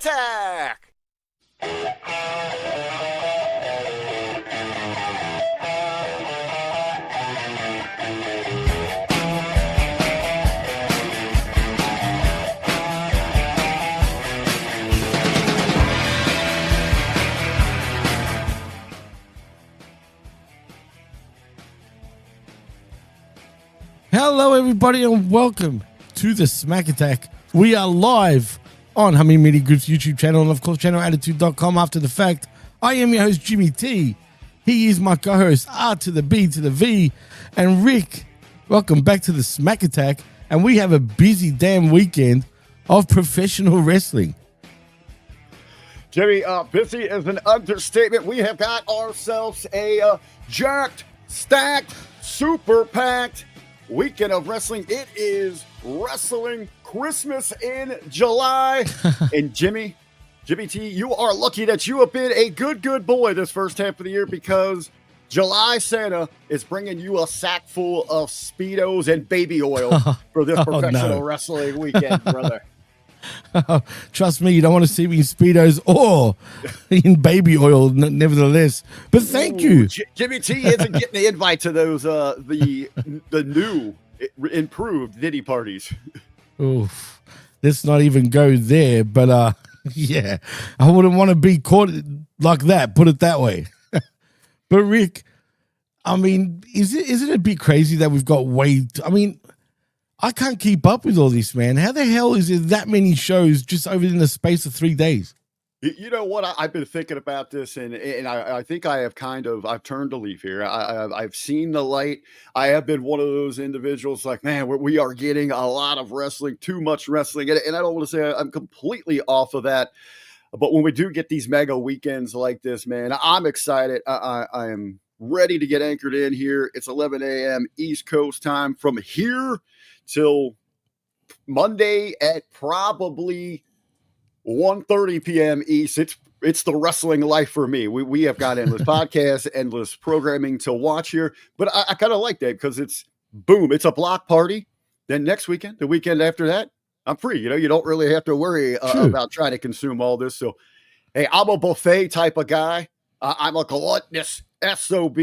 Attack! Hello, everybody, and welcome to the Smack Attack. We are live on Humming Media Group's YouTube channel and, of course, channelattitude.com after the fact. I am your host, Jimmy T. He is my co-host, R to the B to the V. And Rick, welcome back to the Smack Attack. And we have a busy damn weekend of professional wrestling. Jimmy, busy is an understatement. We have got ourselves a jacked, stacked, super packed weekend of wrestling. It is Wrestling Christmas in July. And Jimmy T, you are lucky that you have been a good boy this first half of the year, because July Santa is bringing you a sack full of Speedos and baby oil for this professional wrestling weekend, brother. Trust me, you don't want to see me in Speedos or in baby oil, nevertheless. But thank you. Jimmy T isn't getting the invite to those the new improved Diddy parties. Oof. Let's not even go there. But yeah, I wouldn't want to be caught like that. Put it that way. But Rick, I mean, is it a bit crazy that we've got I can't keep up with all this, man. How the hell is there that many shows just over in the space of 3 days? You know what? I've been thinking about this, and I think I have I've turned a leaf here. I've seen the light. I have been one of those individuals like, man, we are getting a lot of wrestling, too much wrestling. And I don't want to say I'm completely off of that. But when we do get these mega weekends like this, man, I'm excited. I am ready to get anchored in here. It's 11 a.m. East Coast time from here till Monday at probably 1:30 p.m. East. It's the wrestling life for me. We have got endless podcasts, endless programming to watch here. But I kind of like that, because it's a block party. Then next weekend, the weekend after that, I'm free. You don't really have to worry about trying to consume all this. So, hey, I'm a buffet type of guy. I'm a gluttonous SOB.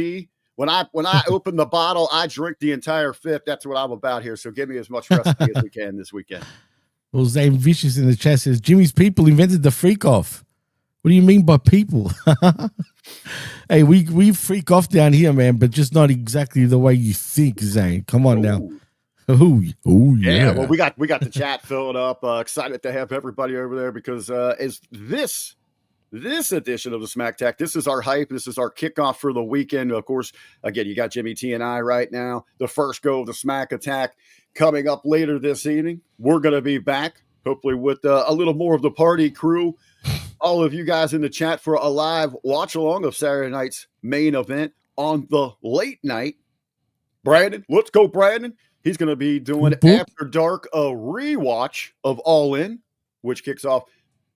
When I open the bottle, I drink the entire fifth. That's what I'm about here. So give me as much recipe as we can this weekend. Well, Zane Vicious in the chat says, Jimmy's people invented the freak off. What do you mean by people? Hey, we freak off down here, man, but just not exactly the way you think, Zane. Come on now. Oh, yeah. Well, we got the chat filled up. Excited to have everybody over there, because as this edition of the Smack Attack, this is our hype. This is our kickoff for the weekend. Of course, again, you got Jimmy T and I right now. The first go of the Smack Attack coming up later this evening. We're going to be back, hopefully, with a little more of the party crew. All of you guys in the chat for a live watch along of Saturday night's main event on the late night. Brandon, let's go, Brandon. He's going to be doing After Dark, a rewatch of All In, which kicks off.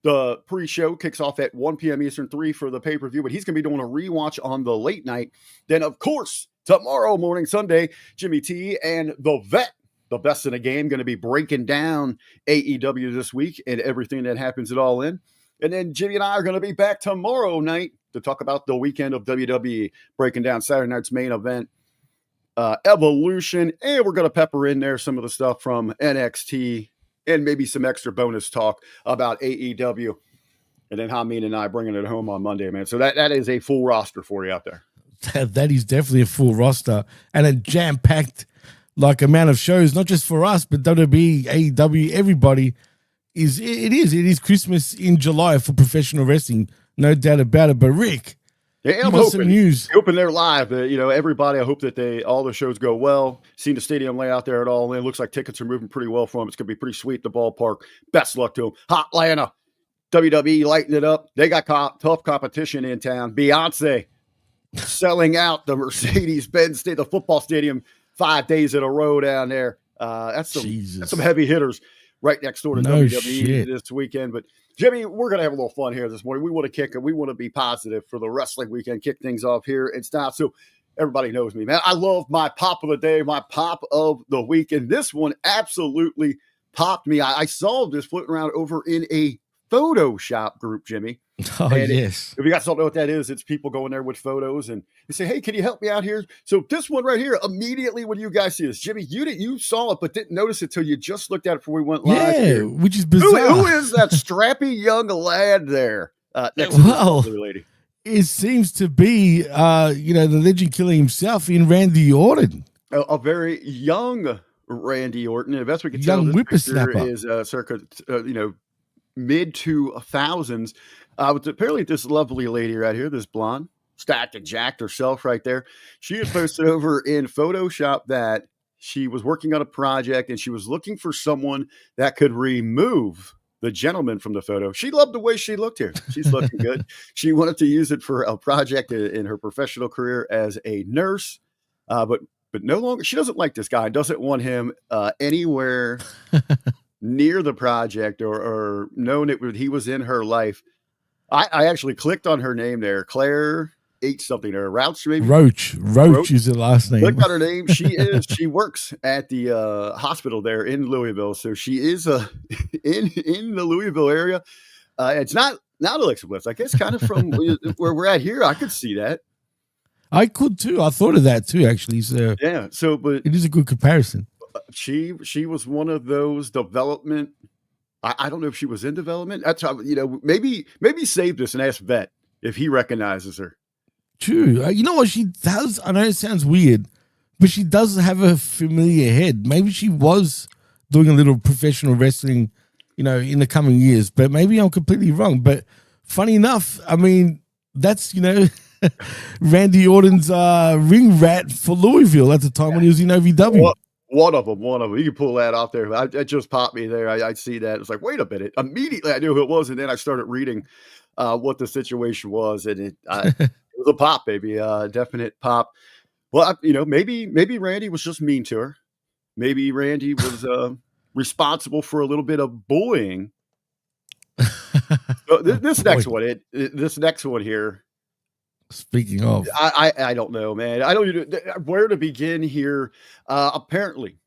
The pre-show kicks off at 1 p.m. Eastern, 3 for the pay-per-view, but he's going to be doing a rewatch on the late night. Then, of course, tomorrow morning, Sunday, Jimmy T and the Vet, the best in the game, going to be breaking down AEW this week and everything that happens at All In. And then Jimmy and I are going to be back tomorrow night to talk about the weekend of WWE, breaking down Saturday night's main event, Evolution, and we're going to pepper in there some of the stuff from NXT and maybe some extra bonus talk about AEW. And then Hameen and I bringing it home on Monday, man. So that is a full roster for you out there. That is definitely a full roster and a jam-packed amount of shows, not just for us, but WWE, AEW, everybody. It is Christmas in July for professional wrestling, no doubt about it. But Rick, I'm hoping some news. Hoping they're live. Everybody, I hope that all the shows go well. Seen the stadium layout there at All In. Looks like tickets are moving pretty well for them. It's going to be pretty sweet, the ballpark. Best luck to them. Hot Atlanta. WWE lighting it up. They got tough competition in town. Beyonce selling out the Mercedes-Benz the football stadium 5 days in a row down there. That's some heavy hitters right next door to WWE this weekend. But Jimmy, we're going to have a little fun here this morning. We want to be positive for the wrestling weekend, kick things off here and stop. So everybody knows me, man. I love my pop of the day, my pop of the week. And this one absolutely popped me. I saw this floating around over in a Photoshop group, Jimmy. Oh, And yes. if you guys don't know what that is, it's people going there with photos and they say, "Hey, can you help me out here?" So this one right here, immediately when you guys see this, Jimmy, you saw it, but didn't notice it till you just looked at it before we went live. Yeah, here. which is bizarre. Who is that strappy young lad there? Next to this lady. It seems to be, the legend killer himself in Randy Orton. A very young Randy Orton. The best we can Young tell, this whippersnapper. picture is circa, mid 2000s. With apparently this lovely lady right here, this blonde, stacked and jacked herself right there. She had posted over in Photoshop that she was working on a project and she was looking for someone that could remove the gentleman from the photo. She loved the way she looked here. She's looking good. She wanted to use it for a project in her professional career as a nurse, but no longer. She doesn't like this guy. Doesn't want him anywhere near the project or known he was in her life. I actually clicked on her name there, Claire H something there, Roach maybe. Roach is the last name. Clicked on her name. She works at the hospital there in Louisville, so she is in the Louisville area. It's not Alexa Bliss. I guess kind of from where we're at here. I could see that. I could too. I thought of that too, actually. So yeah. So, but it is a good comparison. She was one of those development. I don't know if she was in development. That's how, maybe save this and ask Vet if he recognizes her. True. You know what she does? I know it sounds weird, but she does have a familiar head. Maybe she was doing a little professional wrestling, in the coming years, but maybe I'm completely wrong. But funny enough, I mean, that's, Randy Orton's ring rat for Louisville at the time when he was in OVW. One of them. You can pull that off there. It just popped me there. I see that. It's like, wait a minute. Immediately I knew who it was. And then I started reading what the situation was. And it was a pop, baby. Definite pop. Well, maybe Randy was just mean to her. Maybe Randy was responsible for a little bit of bullying. So this next one here. Speaking of, I don't know, man. I don't even where to begin here. Apparently,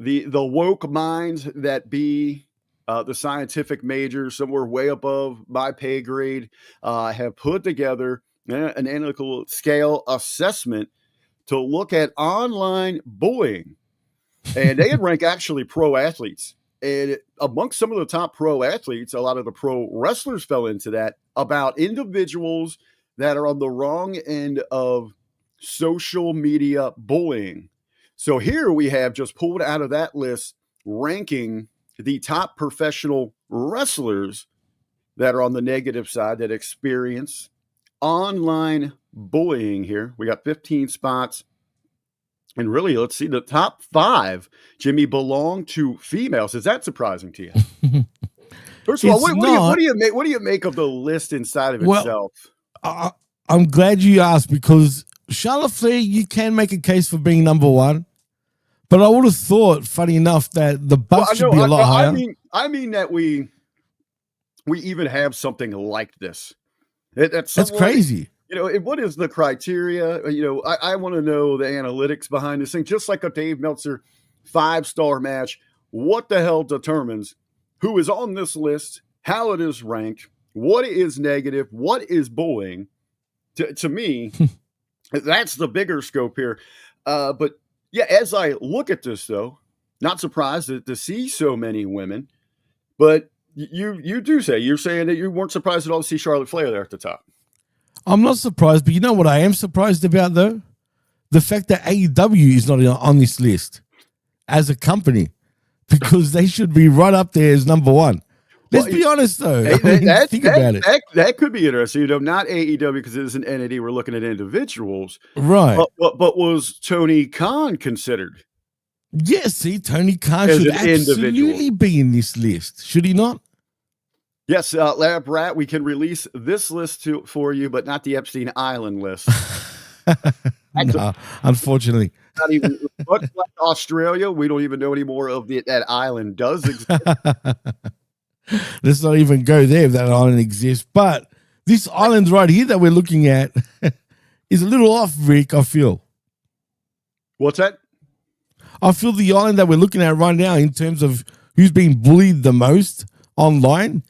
the woke minds that be the scientific majors, somewhere way above my pay grade, have put together an analytical scale assessment to look at online bullying, and they had ranked actually pro athletes. And amongst some of the top pro athletes, a lot of the pro wrestlers fell into that, about individuals that are on the wrong end of social media bullying. So here we have just pulled out of that list, ranking the top professional wrestlers that are on the negative side that experience online bullying here. We got 15 spots. And really, let's see, the top 5, Jimmy, belong to females. Is that surprising to you? First of all, what do you make of the list inside of itself? I'm glad you asked, because Charlotte Flair, you can make a case for being number 1, but I would have thought, funny enough, that the Bucks should be a lot higher. I mean that we even have something like this. That's crazy. What is the criteria? I want to know the analytics behind this thing. Just like a Dave Meltzer 5-star match, what the hell determines who is on this list, how it is ranked, what is negative, what is bullying? To me, that's the bigger scope here. But yeah, as I look at this, though, not surprised to see so many women. But you're saying that you weren't surprised at all to see Charlotte Flair there at the top. I'm not surprised, but you know what I am surprised about, though? The fact that AEW is not on this list as a company, because they should be right up there as number 1. Let's be honest, though. Think about it. That could be interesting. Not AEW, because it is an entity. We're looking at individuals. Right. But was Tony Khan considered? Yes, see, Tony Khan should absolutely be in this list. Should he not? Yes, Lab Rat, we can release this list for you, but not the Epstein Island list. No, unfortunately. Not even, much like Australia, we don't even know anymore of that island does exist. Let's not even go there if that island exists. But this island right here that we're looking at is a little off, Rick, I feel. What's that? I feel the island that we're looking at right now in terms of who's being bullied the most online,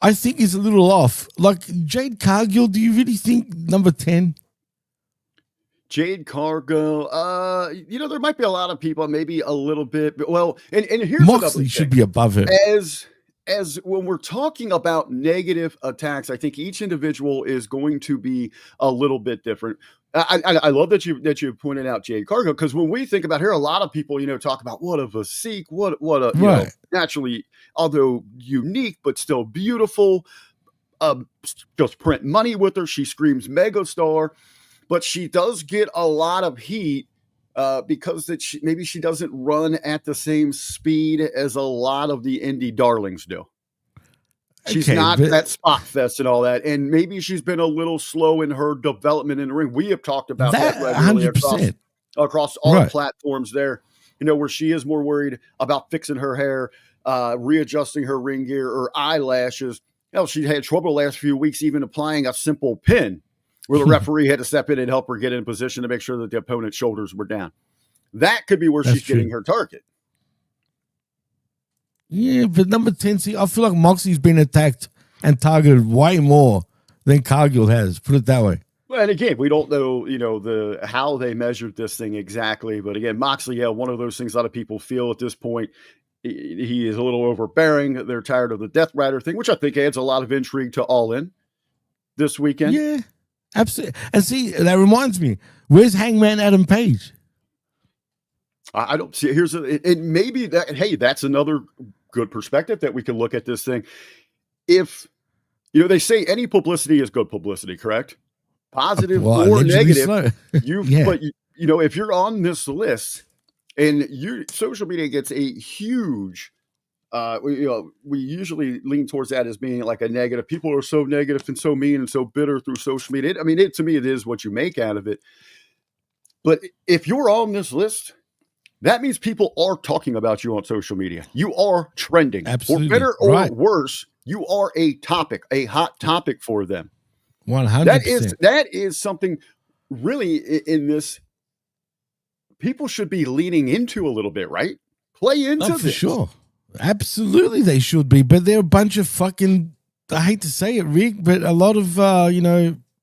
I think is a little off. Like Jade Cargill, do you really think number 10? Jade Cargill, there might be a lot of people, maybe a little bit, but well, and here's Moxley should be above her. As when we're talking about negative attacks, I think each individual is going to be a little bit different. I love that you pointed out Jade Cargill, because when we think about her, a lot of people, talk about what a physique, what a naturally, although unique but still beautiful. Just print money with her. She screams megastar, but she does get a lot of heat because maybe she doesn't run at the same speed as a lot of the indie darlings do. She's not that spot fest and all that. And maybe she's been a little slow in her development in the ring. We have talked about that regularly across all platforms there, where she is more worried about fixing her hair, readjusting her ring gear or eyelashes. She had trouble the last few weeks even applying a simple pin, where the referee had to step in and help her get in position to make sure that the opponent's shoulders were down. That could be where she's getting her target. Yeah, but number 10, see, I feel like Moxley's been attacked and targeted way more than Cargill has. Put it that way. Well, and again, we don't know, how they measured this thing exactly. But again, Moxley, one of those things a lot of people feel at this point, he is a little overbearing. They're tired of the Death Rider thing, which I think adds a lot of intrigue to All In this weekend. Yeah. Absolutely. And see, that reminds me, where's Hangman Adam Page? I don't see maybe that's another good perspective that we can look at this thing. If, they say any publicity is good publicity, correct? Positive or negative. But if you're on this list and your social media gets a huge, we usually lean towards that as being like a negative. People are so negative and so mean and so bitter through social media. To me, it is what you make out of it. But if you're on this list, that means people are talking about you on social media. You are trending. Absolutely. For better or worse, you are a topic, a hot topic for them. 100%. That is something really in this people should be leaning into a little bit, right? Play into this. For sure. Absolutely, they should be, but they're a bunch of fucking, I hate to say it, Rick, but a lot of,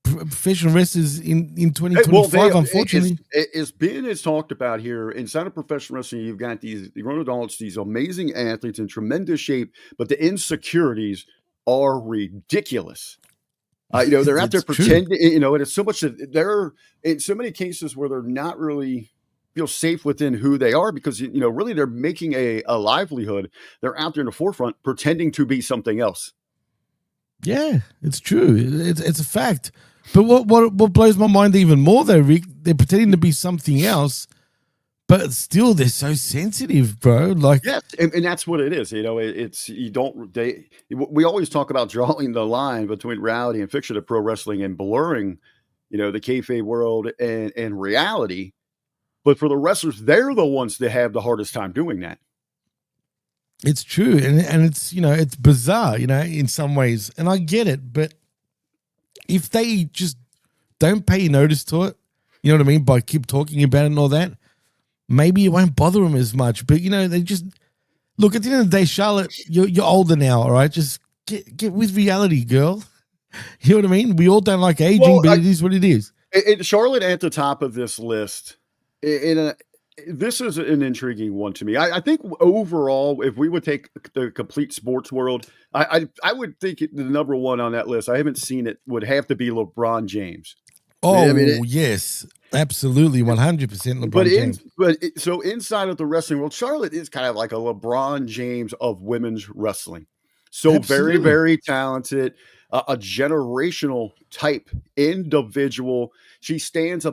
professional wrestlers in 2025, unfortunately. It's been talked about here inside of professional wrestling. You've got these grown adults, these amazing athletes in tremendous shape, but the insecurities are ridiculous. They're out there pretending, and it's so much that they're in so many cases where they're not really feel safe within who they are because, really they're making a livelihood. They're out there in the forefront pretending to be something else. Yeah, it's true. It's a fact. But what blows my mind even more though, Rick, they're pretending to be something else, but still they're so sensitive, bro. Like, yes, and that's what it is. We always talk about drawing the line between reality and fiction of pro wrestling and blurring, the kayfabe world and reality. But for the wrestlers, they're the ones that have the hardest time doing that. It's true. And it's, it's bizarre, in some ways. And I get it. But if they just don't pay notice to it, you know what I mean? By keep talking about it and all that, maybe it won't bother them as much. But, they just look at the end of the day, Charlotte, you're older now. All right. Just get with reality, girl. You know what I mean? We all don't like aging, but it is what it is. Charlotte at the top of this list. This is an intriguing one to me. I think overall, if we would take the complete sports world, I would think the number one on that list, I haven't seen it, would have to be LeBron James. Oh, yes, absolutely, 100% LeBron James. So inside of the wrestling world, Charlotte is kind of like a LeBron James of women's wrestling. So absolutely. Very, very talented, a generational type individual. She stands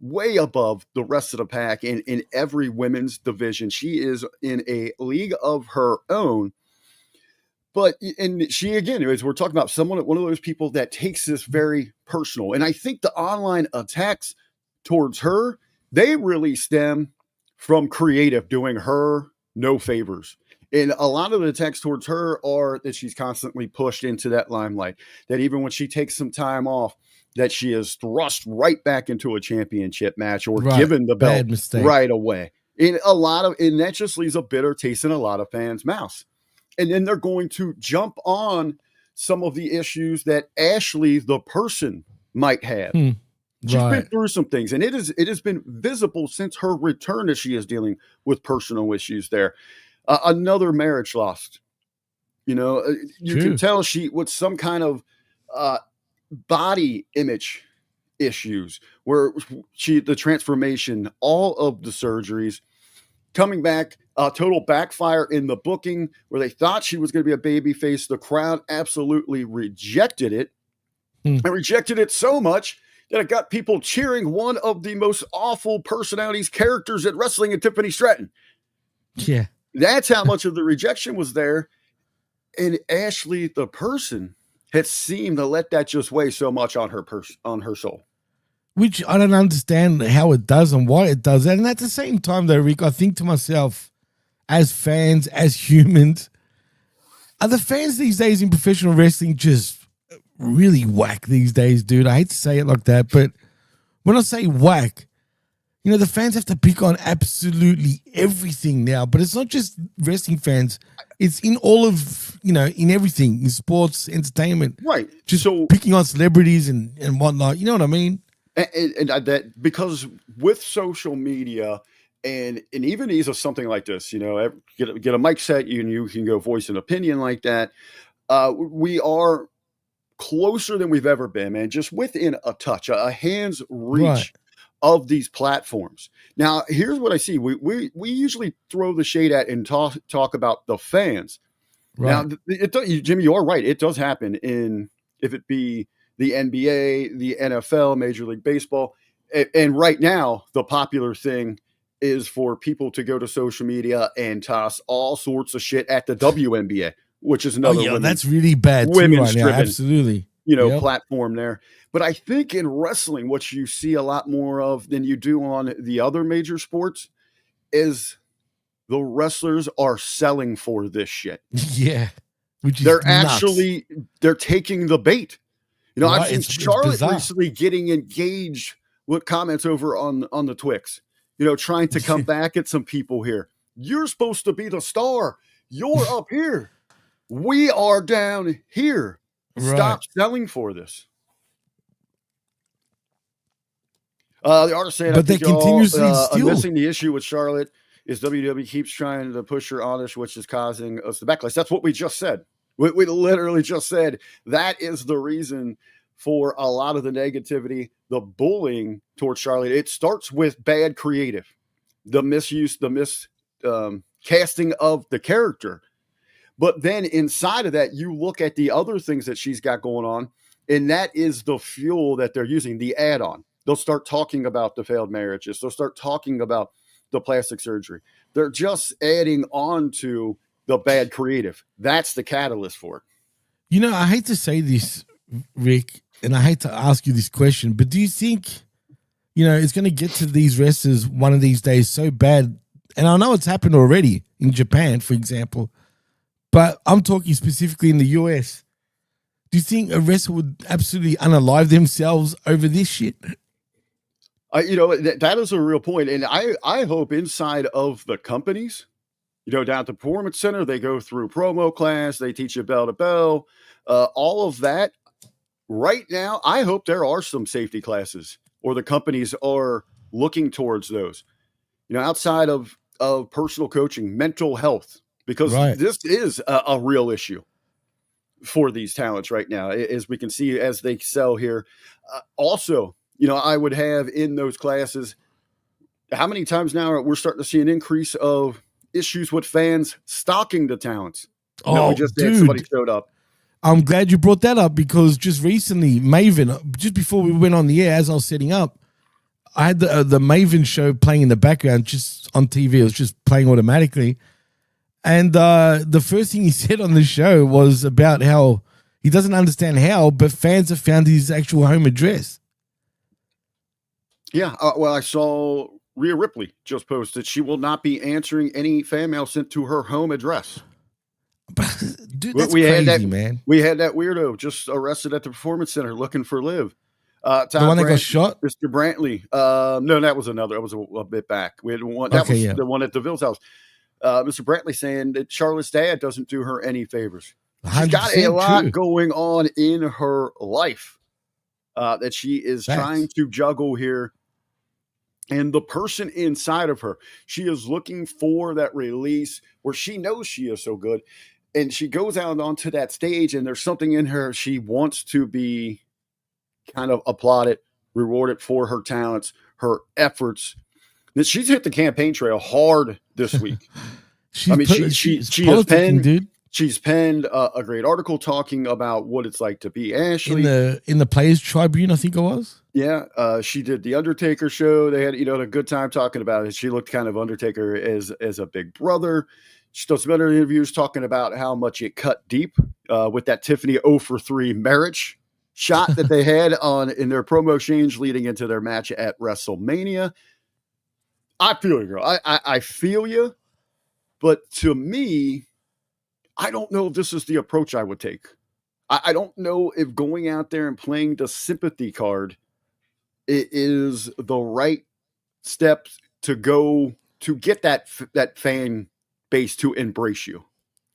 way above the rest of the pack in every women's division. She is in a league of her own. And she, again, as we're talking about, one of those people that takes this very personal. And I think the online attacks towards her, they really stem from creative doing her no favors. And a lot of the attacks towards her are that she's constantly pushed into that limelight, that even when she takes some time off, that she is thrust right back into a championship match or given the belt right away. And that just leaves a bitter taste in a lot of fans' mouths. And then they're going to jump on some of the issues that Ashley, the person, might have. She's been through some things, and it has been visible since her return that she is dealing with personal issues there. Another marriage lost. You know, you can tell she with some kind of body image issues where the transformation, all of the surgeries, coming back, a total backfire in the booking where they thought she was going to be a baby face. The crowd absolutely rejected it and rejected it so much that it got people cheering one of the most awful personalities, characters in wrestling, in Tiffany Stratton. Yeah. That's how much of the rejection was there. And Ashley, the person, had seemed to let that just weigh so much on her soul. Which I don't understand how it does and why it does that. And at the same time, though, Rick, I think to myself, as fans, as humans, are the fans these days in professional wrestling just really whack these days, dude? I hate to say it like that, but when I say whack, you know, the fans have to pick on absolutely everything now. But it's not just wrestling fans. It's in all of, you know, in everything, in sports, entertainment. Right. Just picking on celebrities and whatnot. You know what I mean? And that, because with social media and even ease of something like this, you know, get a mic set, and you can go voice an opinion like that. We are closer than we've ever been, man, just within a touch, a hand's reach of these platforms. Now, here's what I see. We usually throw the shade at and talk about the fans. Right. Now, Jimmy, you're right. It does happen if it be the NBA, the NFL, Major League Baseball. And right now, the popular thing is for people to go to social media and toss all sorts of shit at the WNBA, which is another that's really bad too right now. Absolutely. You know, platform there. But I think in wrestling, what you see a lot more of than you do on the other major sports is the wrestlers are selling for this shit. Yeah. They're taking the bait. You know, I've seen Charlotte recently getting engaged with comments over on the Twix, you know, trying to come back at some people here. You're supposed to be the star. You're up here. We are down here. Stop selling for this. The artist saying, but they continuously steal. Missing the issue with Charlotte is WWE keeps trying to push her on us, which is causing us the backlash. That's what we just said. We literally just said that is the reason for a lot of the negativity, the bullying towards Charlotte. It starts with bad creative, the misuse, the casting of the character. But then inside of that, you look at the other things that she's got going on, and that is the fuel that they're using, the add-on. They'll start talking about the failed marriages. They'll start talking about the plastic surgery. They're just adding on to the bad creative. That's the catalyst for it. You know, I hate to say this, Rick, and I hate to ask you this question, but do you think, you know, it's going to get to these wrestlers one of these days so bad? And I know it's happened already in Japan, for example, but I'm talking specifically in the US. Do you think a wrestler would absolutely unalive themselves over this shit? You know, that is a real point. And I hope inside of the companies, you know, down at the Performance Center, they go through promo class, they teach you bell to bell, all of that. Right now, I hope there are some safety classes, or the companies are looking towards those, you know, outside of personal coaching, mental health, because this is a real issue for these talents right now, as we can see as they sell here. Also, you know, I would have in those classes, how many times now we're starting to see an increase of issues with fans stalking the talents. Oh, we just dude. had somebody showed up. I'm glad you brought that up, because just recently, Maven, just before we went on the air, as I was setting up, I had the Maven show playing in the background, just on TV. It was just playing automatically. And the first thing he said on the show was about how he doesn't understand how, but fans have found his actual home address. Yeah, well, I saw Rhea Ripley just posted she will not be answering any fan mail sent to her home address. But, dude, that's crazy, man. We had that weirdo just arrested at the Performance Center looking for Liv. The one that got shot? Mr. Brantley. No, that was another. That was a bit back. We had one. That was the one at DeVille's house. Mr. Brantley saying that Charlotte's dad doesn't do her any favors. She's got a lot true. going on in her life that she is trying to juggle here. And the person inside of her, she is looking for that release where she knows she is so good. And she goes out onto that stage, and there's something in her. She wants to be kind of applauded, rewarded for her talents, her efforts. And she's hit the campaign trail hard this week. She's penned, dude. She's penned a great article talking about what it's like to be Ashley in the Players Tribune, I think it was. Yeah, she did the Undertaker show. They had a good time talking about it. She looked kind of Undertaker as a big brother. She does some other interviews talking about how much it cut deep with that Tiffany 0 for 3 marriage shot that they had in their promo exchange leading into their match at WrestleMania. I feel you, girl. I feel you. But to me, I don't know if this is the approach I would take. I don't know if going out there and playing the sympathy card is the right step to go to get that fan base to embrace you.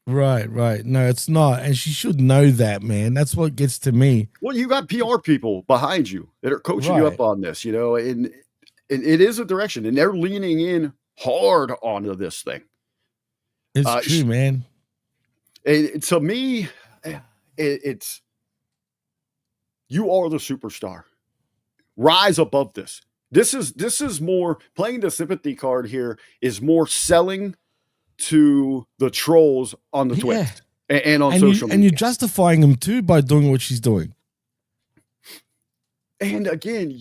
Right. No, it's not. And she should know that, man. That's what gets to me. Well, you got PR people behind you that are coaching you up on this, and it is a direction, and they're leaning in hard onto this thing. It's true, man. To me, it's you are the superstar. Rise above this. This is more playing the sympathy card here is more selling to the trolls on the Twitter and on social media. And you're justifying them too by doing what she's doing. And again,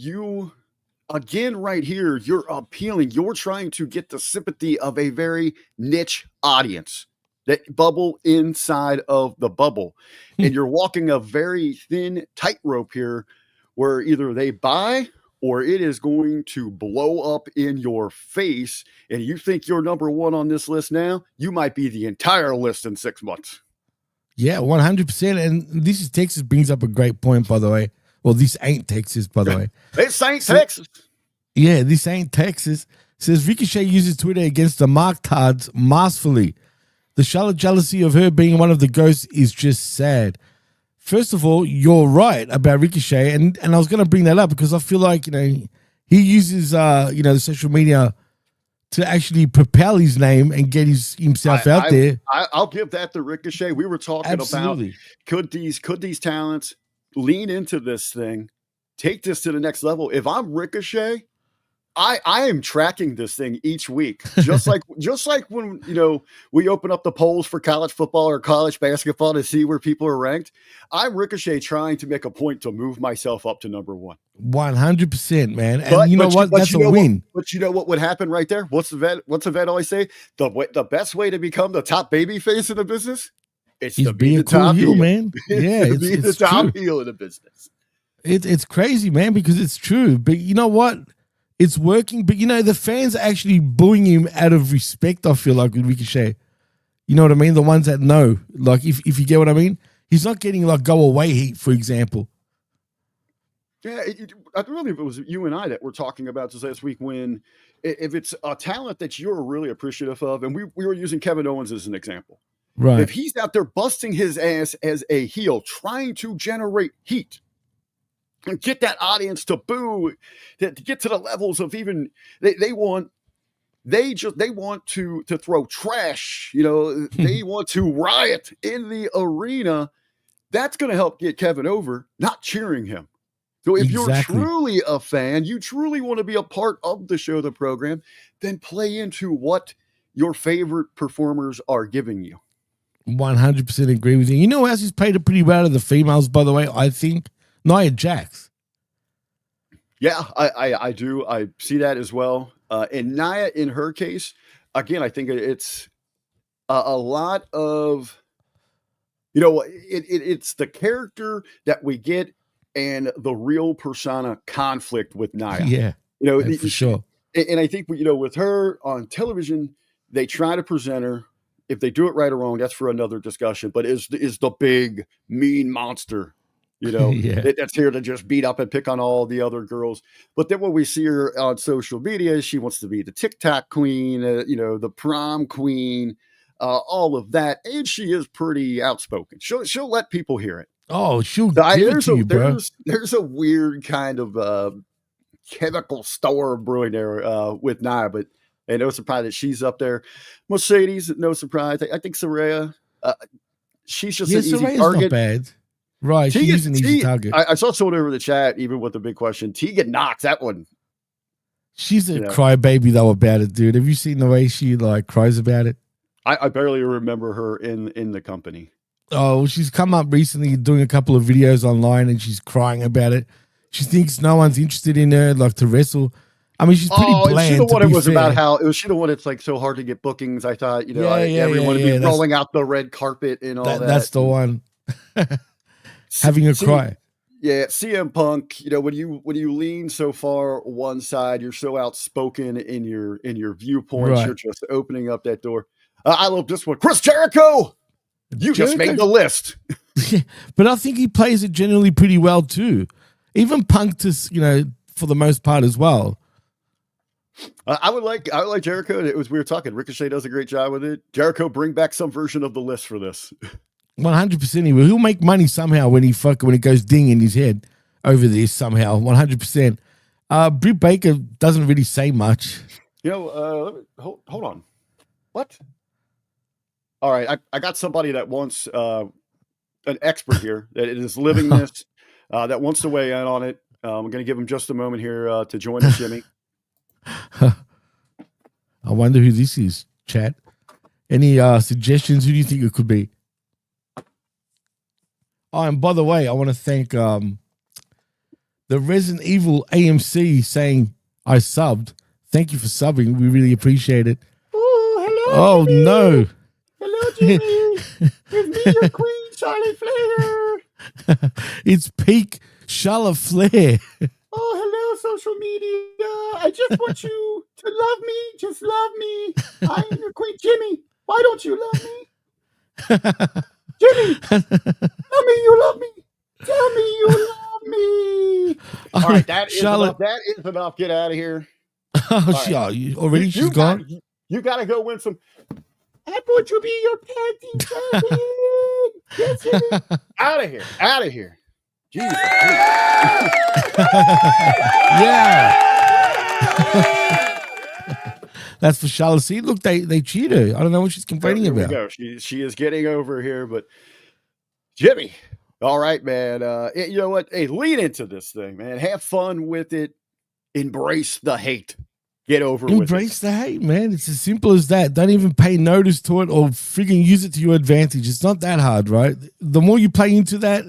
right here, you're appealing. You're trying to get the sympathy of a very niche audience, that bubble inside of the bubble. And you're walking a very thin tightrope here where either they buy or it is going to blow up in your face. And you think you're number one on this list now, you might be the entire list in 6 months. Yeah, 100%. And this is Texas brings up a great point, by the way. Well, this ain't Texas, by the way. This ain't Texas. Yeah, this ain't Texas. Says Ricochet uses Twitter against the Marktards masterfully. The Charlotte jealousy of her being one of the ghosts is just sad. First of all, you're right about Ricochet, and I was going to bring that up because I feel like, he uses, the social media to actually propel his name and get himself out there. I'll give that to Ricochet. We were talking about could these talents lean into this thing, take this to the next level. If I'm Ricochet, I am tracking this thing each week, just like when we open up the polls for college football or college basketball to see where people are ranked. I'm Ricochet trying to make a point to move myself up to number one. 100%, man. And that's a win. But you know what would happen right there? What's the vet always say? The best way to become the top baby face in the business is to be the top heel, man. Yeah, it's the top heel in the business. It's crazy, man, because it's true. But you know what? It's working, but the fans are actually booing him out of respect, I feel like, with Ricochet. You know what I mean? The ones that know. Like, if you get what I mean? He's not getting, like, go away heat, for example. Yeah, I believe it was you and I that were talking about this last week when, if it's a talent that you're really appreciative of, and we were using Kevin Owens as an example. Right. If he's out there busting his ass as a heel, trying to generate heat, and get that audience to boo, to get to the levels of even they want to throw trash, they want to riot in the arena. That's going to help get Kevin over, not cheering him. So if you're truly a fan, you truly want to be a part of the show, the program, then play into what your favorite performers are giving you. 100% agree with you. You know who else has paid it pretty well to the females, by the way, I think? Nia Jax. Yeah, I do. I see that as well. And Nia, in her case, again, I think it's a lot of, it's the character that we get and the real persona conflict with Nia. Yeah, for sure. And I think, with her on television, they try to present her. If they do it right or wrong, that's for another discussion. But is the big mean monster, that's here to just beat up and pick on all the other girls. But then when we see her on social media, she wants to be the TikTok queen, the prom queen. all of that, and she is pretty outspoken. She'll let people hear it. Oh, she'll give it to you, bro. There's a weird kind of chemical storm brewing there with Nia, but no surprise that she's up there. Mercedes, no surprise. I think Saraya, she's just an easy Saraya's target. Not bad. Right, she's an easy target. I saw someone over the chat, even with the big question. Tegan Knox, that one. She's a crybaby though about it, dude. Have you seen the way she like cries about it? I barely remember her in the company. Oh, she's come up recently doing a couple of videos online and she's crying about it. She thinks no one's interested in her, like to wrestle. I mean, she's pretty bland. She the one it was fair. About how it was. She the one it's like so hard to get bookings. I thought everyone would be rolling out the red carpet and all that. That's the one. Having a cry. Yeah, CM Punk. When you lean so far one side, you're so outspoken in your viewpoints. Right. You're just opening up that door. I love this one, Chris Jericho. You just made the list. But I think he plays it generally pretty well too. Even Punk to, for the most part as well. I would like Jericho. We were talking. Ricochet does a great job with it. Jericho, bring back some version of the list for this. 100% he will. He'll make money somehow when it goes ding in his head over this somehow. 100%. Britt Baker doesn't really say much. Hold on. What? All right, I got somebody that wants an expert here that is living this, that wants to weigh in on it. I'm going to give him just a moment here to join us, Jimmy. I wonder who this is, chat. Any suggestions? Who do you think it could be? Oh, and by the way, I want to thank the Resident Evil AMC saying I subbed. Thank you for subbing. We really appreciate it. Oh, hello. Oh, Jimmy. No. Hello, Jimmy. It's me, your queen, Charlotte Flair. It's peak Charlotte Flair. Oh, hello, social media. I just want you to love me. Just love me. I am your queen, Jimmy. Why don't you love me? Jimmy, tell me you love me. Tell me you love me. All right, that is enough. That is enough. Get out of here. Oh, right. She's gone? You got to go win some. I want to be your tag team champion. Yes, Jimmy. Out of here. Out of here. Jesus. Yeah. That's for Charlotte. See, look, they cheat her. I don't know what she's complaining about. Go. She is getting over here, but Jimmy, all right, man. You know what? Hey, lean into this thing, man. Have fun with it. Embrace the hate. Get over with it. Embrace the hate, man. It's as simple as that. Don't even pay notice to it or freaking use it to your advantage. It's not that hard, right? The more you play into that,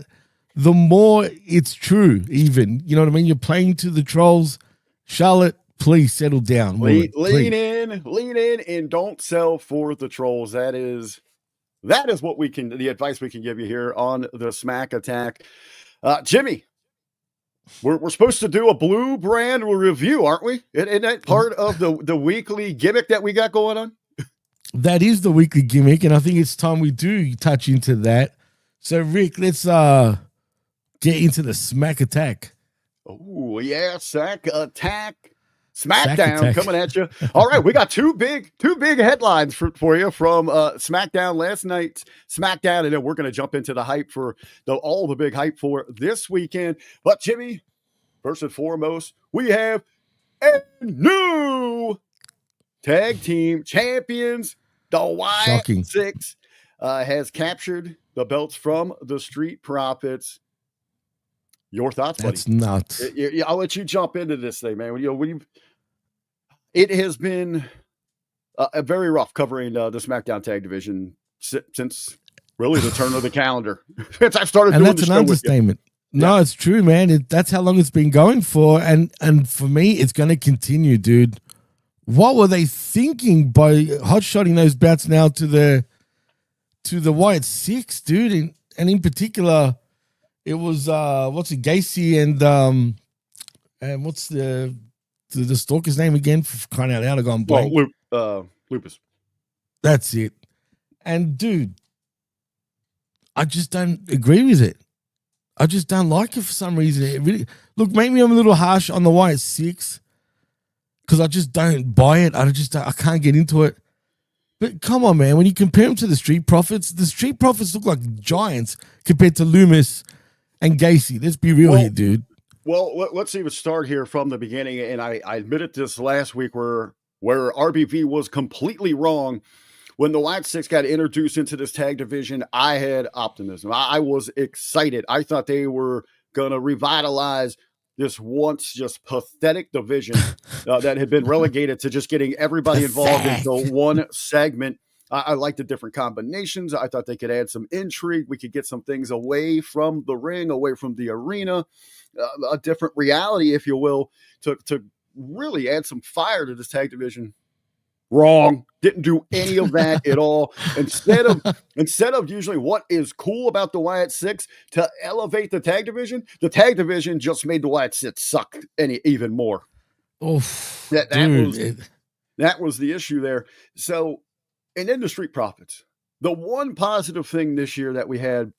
the more it's true, even. You know what I mean? You're playing to the trolls. Charlotte, please settle down. Lean in, and don't sell for the trolls. That is what the advice we can give you here on the Smack Attack. Jimmy, we're supposed to do a blue brand review, aren't we? Isn't that part of the weekly gimmick that we got going on? That is the weekly gimmick, and I think it's time we do touch into that. So, Rick, let's get into the Smack Attack. Oh, yeah, Smack Attack. SmackDown coming at you. All right, we got two big headlines for you from SmackDown last night's SmackDown, and then we're going to jump into the hype for all the big hype for this weekend. But Jimmy, first and foremost, we have a new tag team champions. The Wyatt Sicks has captured the belts from the Street Profits. Your thoughts, buddy? That's nuts. I'll let you jump into this thing, man. It has been a very rough covering the SmackDown tag division since really the turn of the calendar. Since I started doing that's an understatement. No, it's true, man. That's how long it's been going for, and for me, it's going to continue, dude. What were they thinking by hot-shotting those bouts now to the Wyatt Sicks, dude? And in particular, it was Gacy and what's the stalker's name again? For crying out loud, I gone blank. Lupus. That's it. And dude, I just don't agree with it. I just don't like it for some reason. It really, look, maybe I'm a little harsh on the Wyatt Sicks because I just don't buy it. I can't get into it. But come on, man. When you compare them to the Street Profits look like giants compared to Loomis and Gacy. Let's be real here, dude. Well, let's even start here from the beginning. And I admitted this last week where RBV was completely wrong. When the Wyatt Sicks got introduced into this tag division, I had optimism. I was excited. I thought they were going to revitalize this once just pathetic division that had been relegated to just getting everybody involved into one segment. I liked the different combinations. I thought they could add some intrigue. We could get some things away from the ring, away from the arena, a different reality, if you will, to really add some fire to this tag division. Wrong. Didn't do any of that at all. Instead of usually what is cool about the Wyatt Sicks to elevate the tag division just made the Wyatt Sicks suck even more. Oof, that was the issue there. So, and then the Street Profits. The one positive thing this year that we had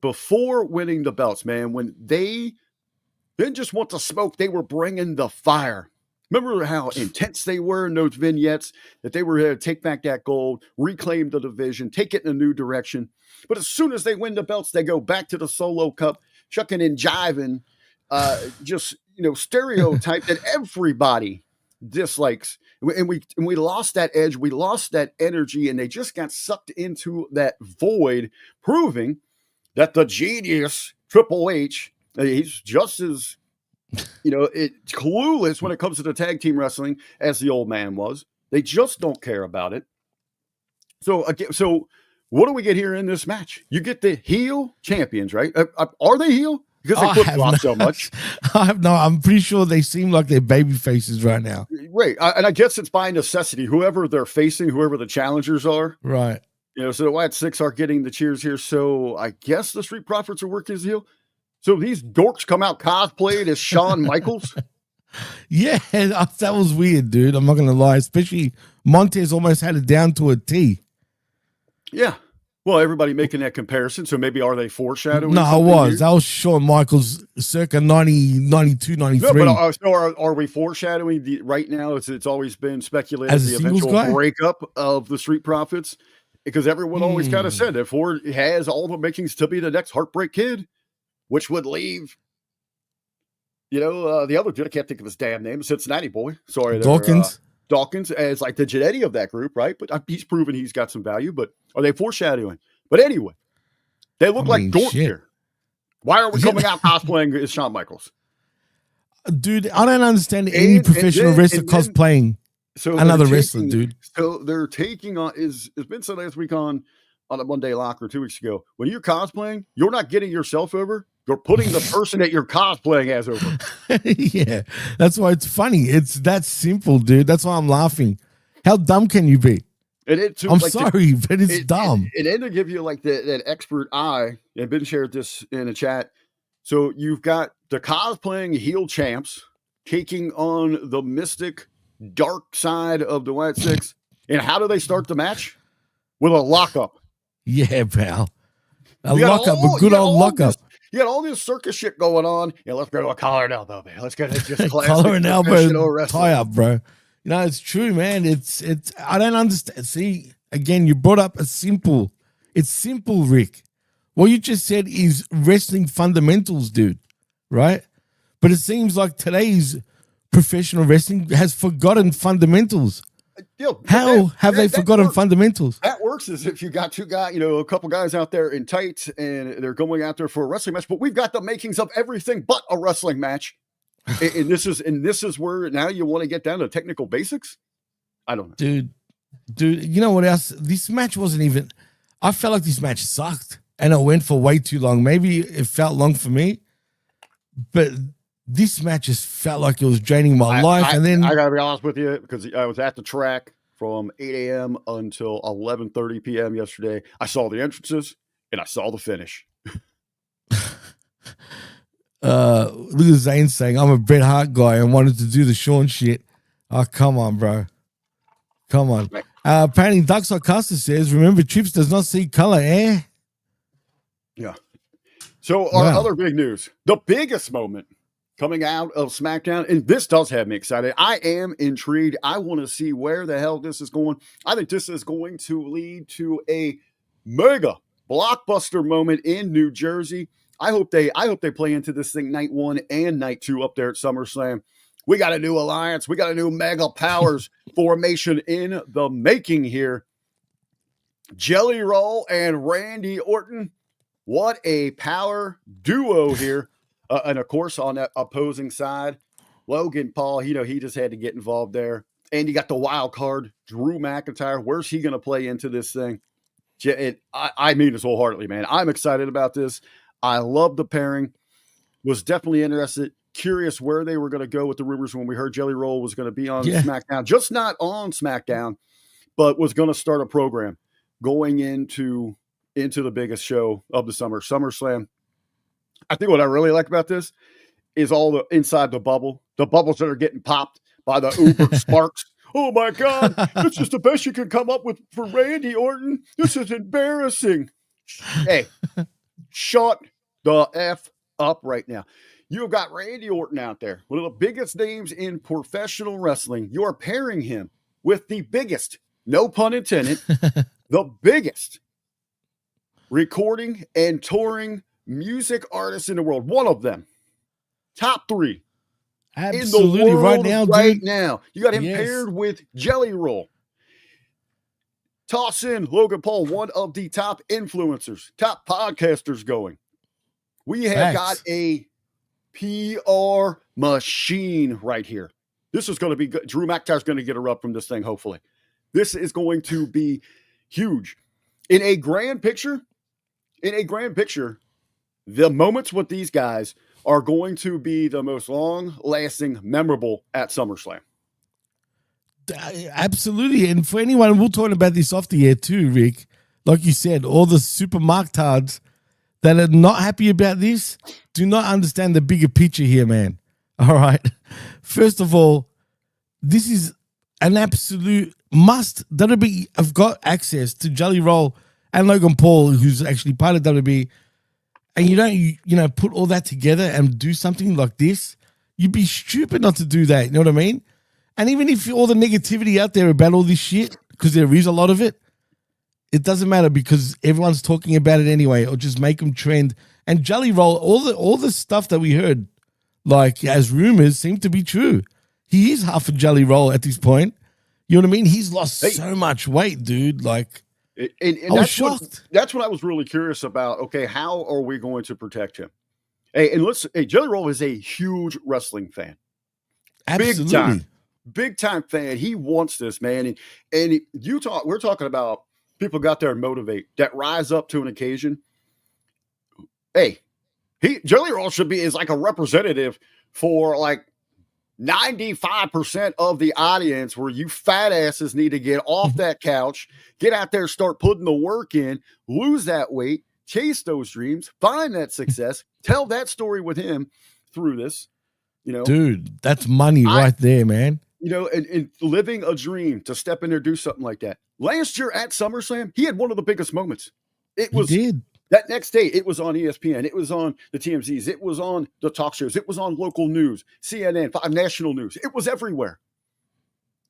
before winning the belts, man, when they didn't just want the smoke, they were bringing the fire. Remember how intense they were in those vignettes, that they were here to take back that gold, reclaim the division, take it in a new direction. But as soon as they win the belts, they go back to the Solo Cup, chucking and jiving, stereotype that everybody dislikes. And we lost that edge, we lost that energy, and they just got sucked into that void, proving that the genius Triple H, he's just as it's clueless when it comes to the tag team wrestling as the old man was. They just don't care about it. So what do we get here in this match? You get the heel champions, right? Are they heel? Because they flip-flop so much. I'm pretty sure they seem like they're baby faces right now. Right. And I guess it's by necessity. Whoever they're facing, whoever the challengers are. Right. So the Wyatt Sicks are getting the cheers here. So I guess the Street Profits are working as heel. So these dorks come out cosplayed as Shawn Michaels? Yeah, that was weird, dude. I'm not going to lie. Especially Montez almost had it down to a T. Yeah. Well, everybody making that comparison. So maybe are they foreshadowing? No, I was. That was Shawn Michaels circa 90, 92, 93. No, but are we foreshadowing right now? It's always been speculated as the eventual breakup of the Street Profits. Because everyone always kind of said that Ford has all the makings to be the next Heartbreak Kid. Which would leave, the other dude, I can't think of his damn name, Cincinnati boy. Sorry. Dawkins as like the Genetti of that group, right? But he's proven he's got some value, but are they foreshadowing? But anyway, they look like dorks here. Why are we coming out cosplaying as Shawn Michaels? Dude, I don't understand any professional wrestler cosplaying another wrestler, dude. So they're taking on, it's been said last week on a Monday Locker 2 weeks ago, when you're cosplaying, you're not getting yourself over. You're putting the person that you're cosplaying as over. Yeah, that's why it's funny. It's that simple, dude. That's why I'm laughing. How dumb can you be? I'm sorry, but it's dumb. And then to give you like that expert eye, and Ben shared this in the chat. So you've got the cosplaying heel champs taking on the mystic dark side of the Wyatt Sicks. And how do they start the match? With a lockup. Yeah, pal. A good old lockup. You got all this circus shit going on. Yeah, let's go to a collar and elbow, man. Let's go to just collar and elbow tie up, bro. It's true, man. It's I don't understand. See, again, you brought up it's simple, Rick. What you just said is wrestling fundamentals, dude. Right? But it seems like today's professional wrestling has forgotten fundamentals. How have they forgotten fundamentals? That works as if you got two guys, a couple guys out there in tights and they're going out there for a wrestling match, but we've got the makings of everything but a wrestling match. and this is where now you want to get down to technical basics. I don't know. Dude, you know what else? This match wasn't even, I felt like this match sucked and it went for way too long. Maybe it felt long for me, but this match just felt like it was draining my life. And then I gotta be honest with you, because I was at the track from 8 a.m. until 11:30 p.m. yesterday. I saw the entrances and I saw the finish. Look at Zane saying, I'm a Bret Hart guy and wanted to do the Shawn shit. Oh, come on, bro. Come on. Apparently, Duck Sarcasta says, remember, Trips does not see color, eh? Yeah. So our other big news, the biggest moment coming out of SmackDown, and this does have me excited. I am intrigued. I want to see where the hell this is going. I think this is going to lead to a mega blockbuster moment in New Jersey. I hope they play into this thing night 1 and night 2 up there at SummerSlam. We got a new alliance. We got a new Mega Powers formation in the making here. Jelly Roll and Randy Orton. What a power duo here. And of course, on that opposing side, Logan Paul, he just had to get involved there. And you got the wild card, Drew McIntyre. Where's he going to play into this thing? I mean this wholeheartedly, man. I'm excited about this. I love the pairing. Was definitely interested, curious where they were going to go with the rumors when we heard Jelly Roll was going to be on SmackDown. Just not on SmackDown, but was going to start a program going into the biggest show of the summer, SummerSlam. I think what I really like about this is all the inside the bubbles that are getting popped by the Uber Sparks. Oh my God, this is the best you can come up with for Randy Orton. This is embarrassing. Hey, shut the F up right now. You've got Randy Orton out there, one of the biggest names in professional wrestling. You are pairing him with the biggest, no pun intended, the biggest recording and touring music artists in the world. One of them, top 3. Absolutely, in the world right now. You got him paired with Jelly Roll. Toss in Logan Paul, one of the top influencers, top podcasters going. We have got a PR machine right here. This is going to be good. Drew McIntyre's going to get a rub from this thing, hopefully. This is going to be huge. In a grand picture, the moments with these guys are going to be the most long-lasting, memorable at SummerSlam. Absolutely. And for anyone, we'll talk about this off the air too, Rick. Like you said, all the super marktards that are not happy about this do not understand the bigger picture here, man. All right. First of all, this is an absolute must. WWE have got access to Jelly Roll and Logan Paul, who's actually part of WWE. And you don't, put all that together and do something like this. You'd be stupid not to do that. You know what I mean? And even if all the negativity out there about all this shit, because there is a lot of it, it doesn't matter because everyone's talking about it anyway, or just make them trend. And Jelly Roll, all the stuff that we heard, like as rumors, seem to be true. He is half a Jelly Roll at this point. You know what I mean? He's lost so much weight, dude. Like, and I was shocked. That's what I was really curious about. Okay, how are we going to protect him? Hey, and Jelly Roll is a huge wrestling fan. Absolutely. Big time fan. He wants this, man. And we're talking about people got there and motivate, that rise up to an occasion. Hey, Jelly Roll is like a representative for like 95% of the audience, where you fat asses need to get off that couch, get out there, start putting the work in, lose that weight, chase those dreams, find that success, tell that story with him through this, Dude, that's money right there, man. And living a dream to step in there, do something like that. Last year at SummerSlam, he had one of the biggest moments. He did. That next day, it was on ESPN. It was on the TMZs. It was on the talk shows. It was on local news, CNN, national news. It was everywhere.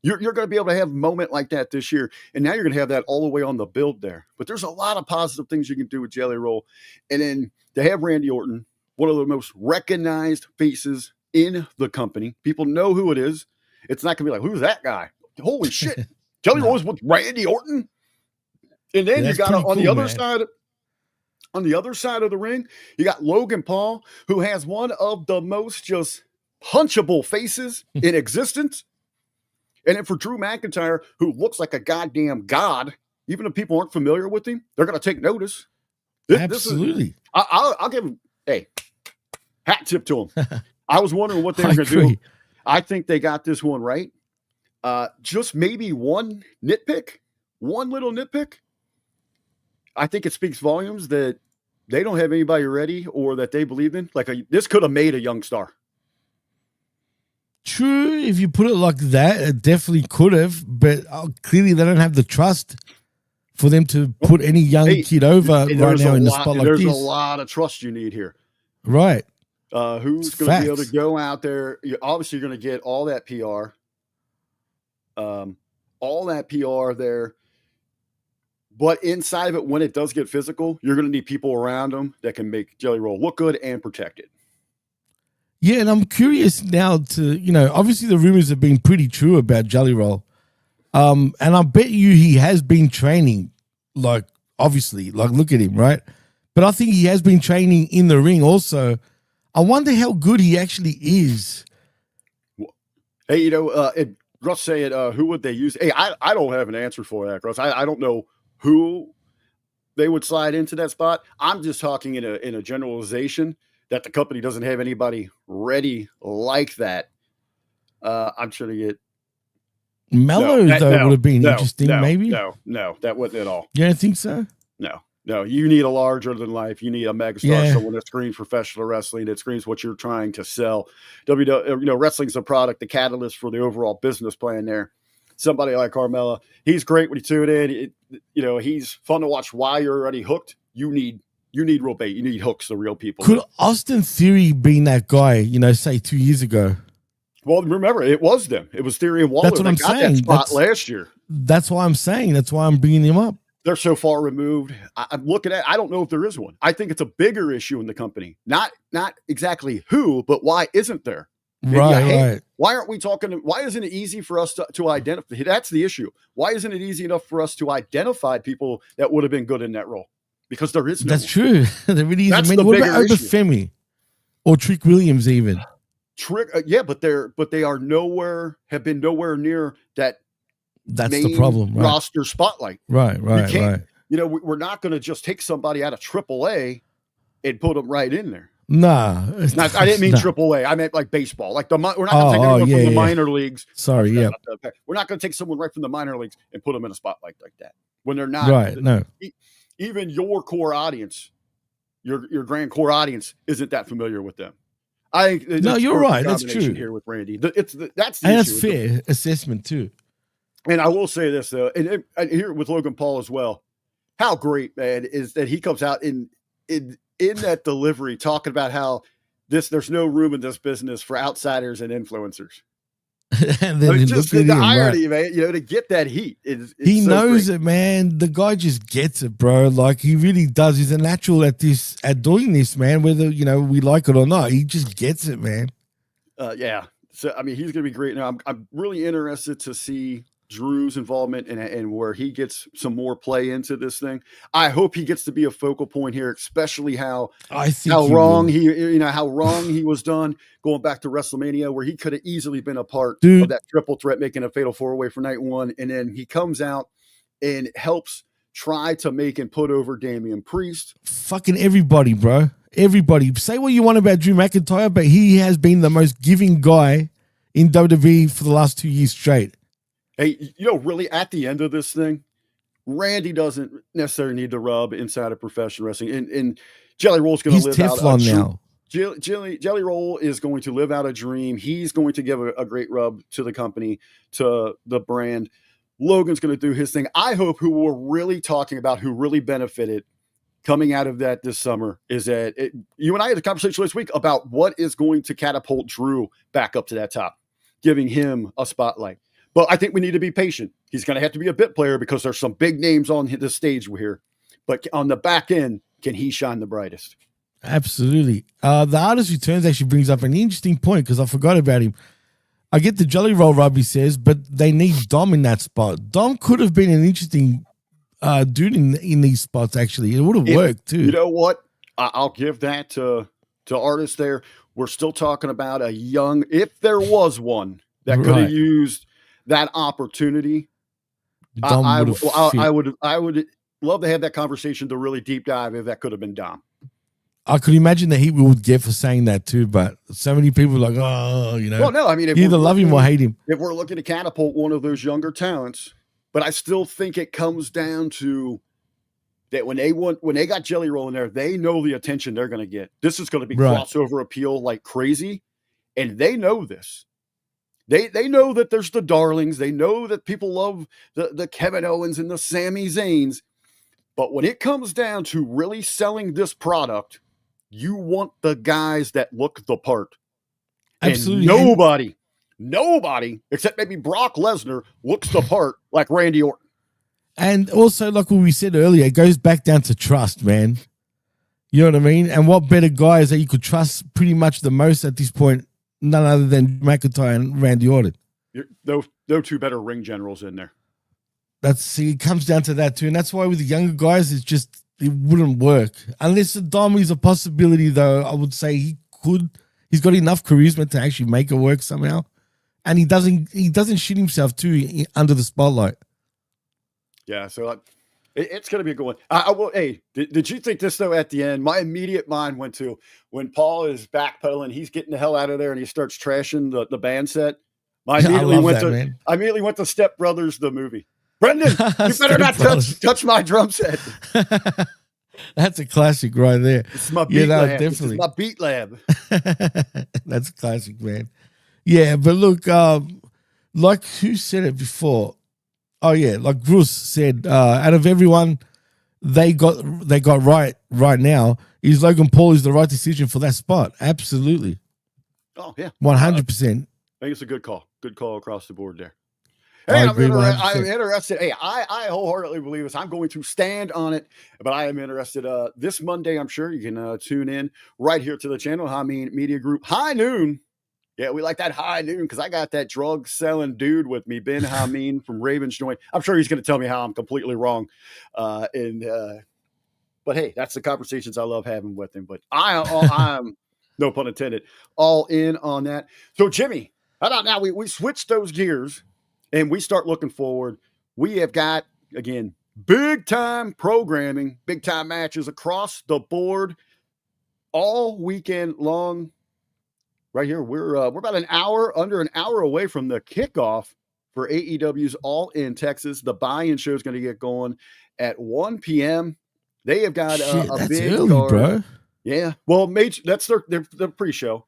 You're going to be able to have a moment like that this year. And now you're going to have that all the way on the build there. But there's a lot of positive things you can do with Jelly Roll. And then to have Randy Orton, one of the most recognized faces in the company. People know who it is. It's not going to be like, who's that guy? Holy shit. Jelly Roll is with Randy Orton? And then you got on the other side – on the other side of the ring, you got Logan Paul, who has one of the most just punchable faces in existence. And then for Drew McIntyre, who looks like a goddamn god, even if people aren't familiar with him, they're going to take notice. Absolutely. I'll give him, hat tip to him. I was wondering what they were going to do. I think they got this one right. Just maybe one little nitpick. I think it speaks volumes that they don't have anybody ready, or that they believe in. This could have made a young star. True, if you put it like that, it definitely could have. But clearly, they don't have the trust for them to put any young kid over right now in the spot like this. There's a lot of trust you need here. Right. Who's going to be able to go out there? Obviously, you're going to get all that PR. All that PR there. But inside of it, when it does get physical, you're going to need people around them that can make Jelly Roll look good and protect it. Yeah, and I'm curious now to, obviously the rumors have been pretty true about Jelly Roll. And I bet you he has been training, obviously, look at him, right? But I think he has been training in the ring also. I wonder how good he actually is. Hey, Russ saying, who would they use? Hey, I don't have an answer for that, Russ. I don't know who they would slide into that spot. I'm just talking in a generalization that the company doesn't have anybody ready like that. I'm trying to get Mello, would have been interesting, maybe. No, that wouldn't at all. You don't think so? No, you need a larger than life. You need a megastar, someone that screams professional wrestling, that screams what you're trying to sell. Wrestling's a product, the catalyst for the overall business plan there. Somebody like Carmella, he's great when you tune in. He's fun to watch. Why you're already hooked. You need real bait. You need hooks, the real people. Could Austin Theory been that guy, say 2 years ago? Well, remember, it was them. It was Theory and Waller. That's what I'm saying. That spot last year. That's why I'm saying. That's why I'm bringing him up. They're so far removed. I'm looking at. I don't know if there is one. I think it's a bigger issue in the company. Not exactly who, but why isn't there? Right. Why aren't we talking? Why isn't it easy for us to identify? That's the issue. Why isn't it easy enough for us to identify people that would have been good in that role? Because there is no. That's true. There really That's isn't. What about Obafemi or Trick Williams even? But they are nowhere. Have been nowhere near that. That's the problem. Right? Roster spotlight. Right. We're not going to just take somebody out of AAA and put them right in there. Nah. I didn't mean AAA. I meant like baseball. Like we're not going to take anyone from the minor leagues. Sorry, yeah. We're not going to take someone right from the minor leagues and put them in a spotlight like that when they're not. Right. No. Even your core audience, your grand core audience, isn't that familiar with them. I think. No, you're right. That's true. Here with Randy, that's the and issue. That's fair assessment too. And I will say this though, and here with Logan Paul as well, how great, man, is that he comes out in that delivery talking about how there's no room in this business for outsiders and influencers. And then just the irony, man, to get that heat he so knows great. It, man. The guy just gets it, bro. Like he really does. He's a natural at doing this, man. Whether we like it or not, he just gets it, man. Yeah. So I mean, he's gonna be great. Now I'm really interested to see Drew's involvement and where he gets some more play into this thing. I hope he gets to be a focal point here, especially how wrong he was done going back to WrestleMania, where he could have easily been a part of that triple threat, making a fatal 4-way for night one. And then he comes out and helps try to make and put over Damian Priest. Fucking everybody, bro. Everybody. Say what you want about Drew McIntyre, but he has been the most giving guy in WWE for the last 2 years straight. Hey, really at the end of this thing, Randy doesn't necessarily need to rub inside of professional wrestling. And Jelly Roll's going to live out a now. Jelly Roll is going to live out a dream. He's going to give a great rub to the company, to the brand. Logan's going to do his thing. I hope who we're really talking about, who really benefited coming out of that this summer, is that you and I had a conversation this week about what is going to catapult Drew back up to that top, giving him a spotlight. But I think we need to be patient. He's going to have to be a bit player because there's some big names on the stage here. But on the back end, can he shine the brightest? Absolutely. The Artist Returns actually brings up an interesting point because I forgot about him. I get the Jelly Roll rub, he says, but they need Dom in that spot. Dom could have been an interesting dude in these spots, actually. It would have worked, too. You know what? I'll give that to Artist there. We're still talking about a young, if there was one that could have used that opportunity, I would love to have that conversation to really deep dive if that could have been Dom. I could imagine the heat we would get for saying that too, but so many people are like, Well, no, I mean, you either love him or hate him. If we're looking to catapult one of those younger talents, but I still think it comes down to that when they got Jelly Roll in there, they know the attention they're going to get. This is going to be crossover appeal like crazy, and they know this. They know that there's the darlings. They know that people love the Kevin Owens and the Sami Zayns. But when it comes down to really selling this product, You want the guys that look the part. Absolutely. And nobody, except maybe Brock Lesnar, looks the part like Randy Orton. And also, like what we said earlier, it goes back down to trust, man. You know what I mean? And what better guys that you could trust pretty much the most at this point, none other than McIntyre and Randy Orton. No two better ring generals in there. It comes down to that too. And that's why with the younger guys, it wouldn't work. Unless Dom is a possibility, though, I would say he's got enough charisma to actually make it work somehow. And he doesn't shit himself too under the spotlight. Yeah, so it's going to be a good one. I will. Hey, did you think this though? At the end, my immediate mind went to when Paul is backpedaling, he's getting the hell out of there, and he starts trashing the band set. I immediately went to Step Brothers, the movie. Brendan, you better not touch my drum set. That's a classic right there. It's my beat lab. Definitely. This is my beat lab. That's a classic, man. Yeah, but look, like who said it before? Oh yeah, like Bruce said, out of everyone they got right now, is Logan Paul is the right decision for that spot. Absolutely. Oh yeah, 100%. I think it's a good call. Good call across the board there. Hey, I'm interested. Hey, I wholeheartedly believe this. I'm going to stand on it, but I am interested. This Monday, I'm sure you can tune in right here to the channel. Media Group, high noon. Yeah, we like that high noon because I got that drug selling dude with me, Ben Hameen from Ravens Joint. I'm sure he's going to tell me how I'm completely wrong. But hey, that's the conversations I love having with him. But I'm no pun intended, all in on that. So Jimmy, how about now we switch those gears and we start looking forward. We have got, again, big time programming, big time matches across the board all weekend long. Right here, we're about under an hour away from the kickoff for AEW's All In Texas. The buy-in show is going to get going at 1 p.m. They have got a big early, card. Bro. Yeah, well, that's their pre-show.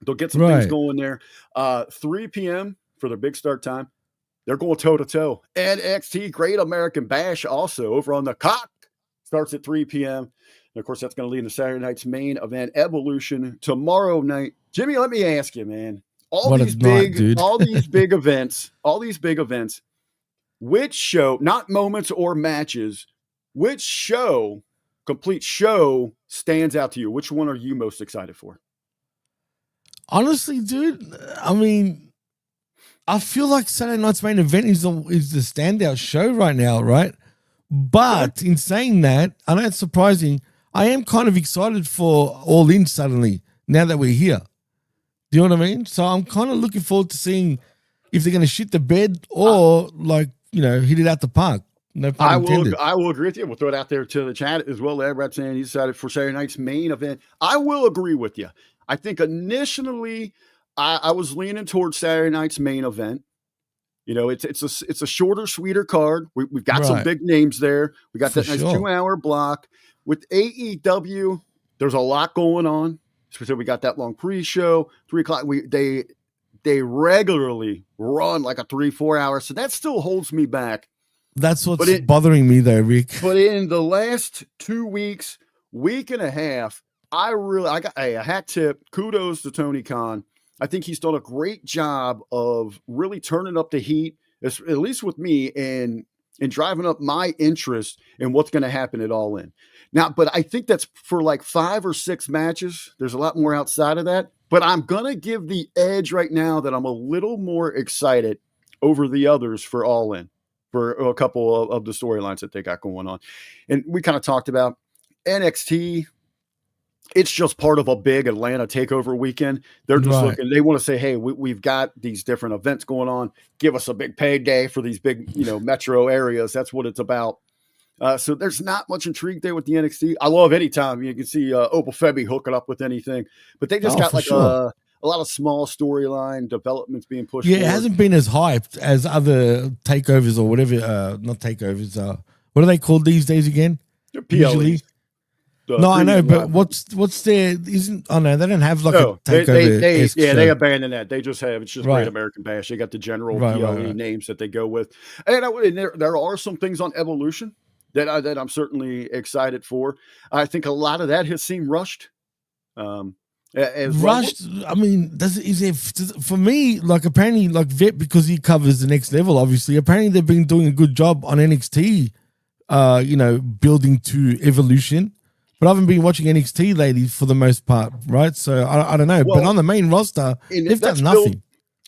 They'll get some things going there. 3 p.m. for their big start time. They're going toe-to-toe. NXT Great American Bash also over on the Cock starts at 3 p.m. And, of course, that's going to lead to Saturday night's main event, Evolution, tomorrow night. Jimmy, let me ask you, man. All these big events, which show, not moments or matches, which complete show stands out to you? Which one are you most excited for? Honestly, dude, I mean, I feel like Saturday night's main event is the standout show right now, right? But in saying that, I know it's surprising, I am kind of excited for All In suddenly, now that we're here. Do you know what I mean? So I'm kind of looking forward to seeing if they're going to shit the bed or hit it out the park. No pun intended. I will agree with you. We'll throw it out there to the chat as well. Everybody's saying he's excited for Saturday night's main event. I will agree with you. I think initially I was leaning towards Saturday night's main event. You know, it's a shorter, sweeter card. We've got some big names there. We got that nice 2-hour block. With AEW, there's a lot going on. So we got that long pre-show, 3 o'clock. They regularly run like a 3-4 hours. So that still holds me back. That's what's bothering me though, Rick. But in the last 2 weeks, week and a half, I got a hat tip. Kudos to Tony Khan. I think he's done a great job of really turning up the heat, at least with me, and driving up my interest in what's going to happen at All In. Now, but I think that's for like 5 or 6 matches. There's a lot more outside of that. But I'm going to give the edge right now that I'm a little more excited over the others for All In, for a couple of the storylines that they got going on. And we kind of talked about NXT. It's just part of a big Atlanta takeover weekend. They're just looking, they want to say, hey, we've got these different events going on. Give us a big payday for these big, metro areas. That's what it's about. So there's not much intrigue there with the NXT. I love any time you can see Opal Febby hooking up with anything, but they just got like a lot of small storyline developments being pushed. Yeah, forward. It hasn't been as hyped as other takeovers or whatever. Not takeovers. What are they called these days again? PLEs. No, I know, but what's their isn't? Oh no, they don't have like a takeover. They abandoned that. They just have it's just Great American Bash. They got the general PLE names that they go with, and there are some things on Evolution that I'm certainly excited for. I think a lot of that has seemed rushed. As Rushed. I mean, for me, like apparently, like Vet, because he covers the next level, obviously. Apparently, they've been doing a good job on NXT. Building to Evolution, but I haven't been watching NXT lately for the most part, right? So I don't know. But on the main roster, they've done nothing.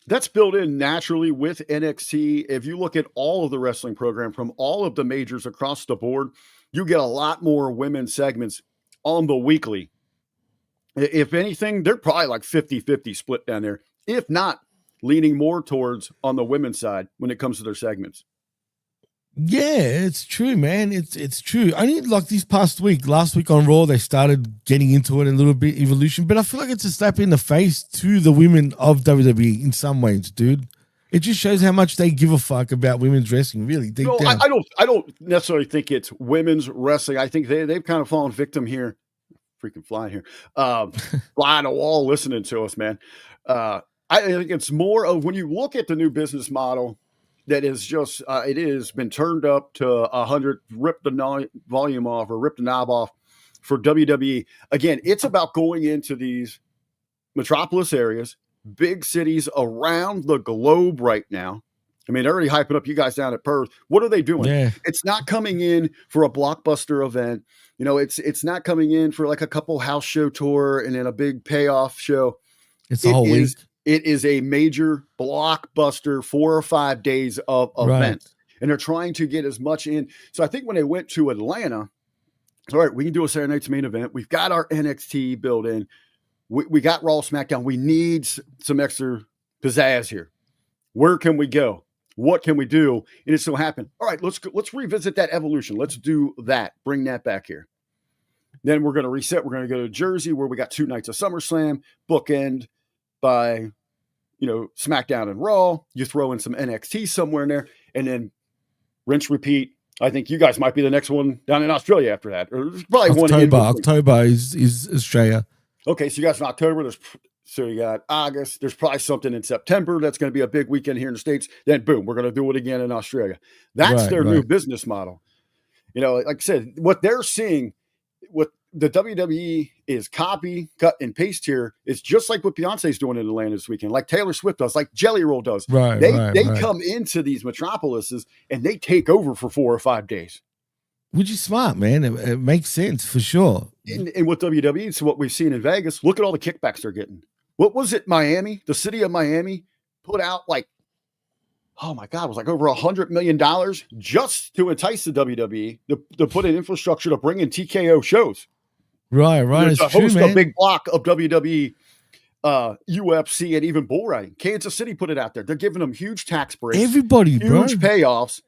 That's built in naturally with NXT. If you look at all of the wrestling program from all of the majors across the board, you get a lot more women's segments on the weekly. If anything, they're probably like 50-50 split down there, if not leaning more towards on the women's side when it comes to their segments. Yeah, it's true, man. It's true. Only like last week on Raw, they started getting into it a little bit, Evolution, but I feel like it's a slap in the face to the women of WWE in some ways, dude. It just shows how much they give a fuck about women's wrestling, really. Deep down. I don't necessarily think it's women's wrestling. I think they've kind of fallen victim here. Freaking flying here. Flying a wall listening to us, man. I think it's more of when you look at the new business model that is just, it has been turned up to 100, rip the volume off or rip the knob off for WWE. Again, it's about going into these metropolis areas, big cities around the globe right now. I mean, they're already hyping up you guys down at Perth. What are they doing? Yeah. It's not coming in for a blockbuster event. You know, it's not coming in for like a couple house show tour and then a big payoff show. It's a whole week. It is a major blockbuster 4 or 5 days of events. And they're trying to get as much in. So I think when they went to Atlanta, all right, we can do a Saturday night's main event. We've got our NXT built in. We got Raw, SmackDown. We need some extra pizzazz here. Where can we go? What can we do? And it so happened. All right, let's revisit that Evolution. Let's do that. Bring that back here. Then we're going to reset. We're going to go to Jersey where we got 2 nights of SummerSlam, bookend by, SmackDown and Raw. You throw in some NXT somewhere in there, and then rinse, repeat. I think you guys might be the next one down in Australia after that. Or there's probably October is Australia. Okay, so you guys in October. So you got August. There's probably something in September that's going to be a big weekend here in the States. Then boom, we're going to do it again in Australia. That's their new business model. Like I said, what they're seeing, what the WWE is copy, cut, and paste here. It's just like what Beyonce's doing in Atlanta this weekend, like Taylor Swift does, like Jelly Roll does. They come into these metropolises and they take over for 4 or 5 days. Which is smart, man. It makes sense for sure. And with WWE, so what we've seen in Vegas, look at all the kickbacks they're getting. What was it? Miami, the city of Miami put out like, oh my God, it was like over $100 million just to entice the WWE to put in infrastructure to bring in TKO shows. Right. It's to true, host man. a big block of WWE, UFC, and even bull riding. Kansas City put it out there. They're giving them huge tax breaks. Everybody, huge payoffs.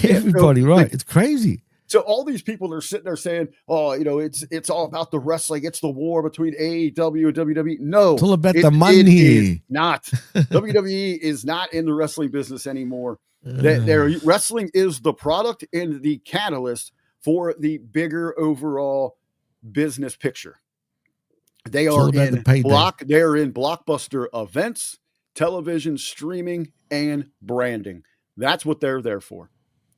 Everybody, right? It's crazy. So all these people are sitting there saying, "Oh, it's all about the wrestling. It's the war between AEW and WWE." No, it's all about the money. It is not. WWE is not in the wrestling business anymore. Their wrestling is the product and the catalyst for the bigger overall business picture. They are in blockbuster events, television, streaming, and branding. That's what they're there for.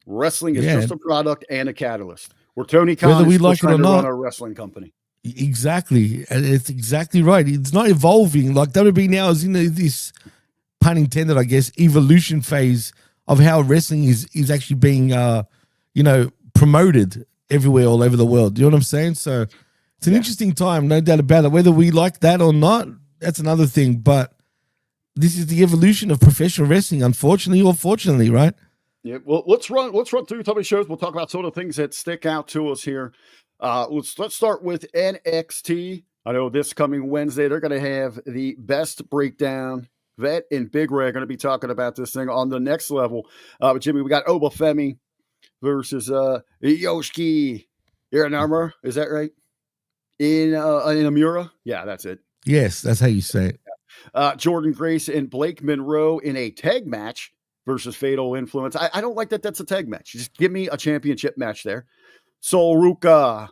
Wrestling is just a product and a catalyst. Where Tony Khan is like trying to run a wrestling company. Exactly. It's exactly right. It's not evolving. Like WWE now is in this, pun intended, I guess, evolution phase of how wrestling is actually being, promoted everywhere, all over the world. You know what I'm saying? So it's an interesting time, no doubt about it. Whether we like that or not, that's another thing. But this is the evolution of professional wrestling, unfortunately or fortunately, right? Yeah, well, let's run through some of the shows. We'll talk about some of the things that stick out to us here. Let's start with NXT. I know this coming Wednesday, they're going to have the best breakdown. Vet and Big Ray are going to be talking about this thing on the next level. But Jimmy, we got Obafemi versus Yoshiki Iranama. Is that right? In Amura? Yeah, that's it. Yes, that's how you say it. Jordan Grace and Blake Monroe in a tag match versus Fatal Influence. I don't like that that's a tag match. Just give me a championship match there. Sol Ruka,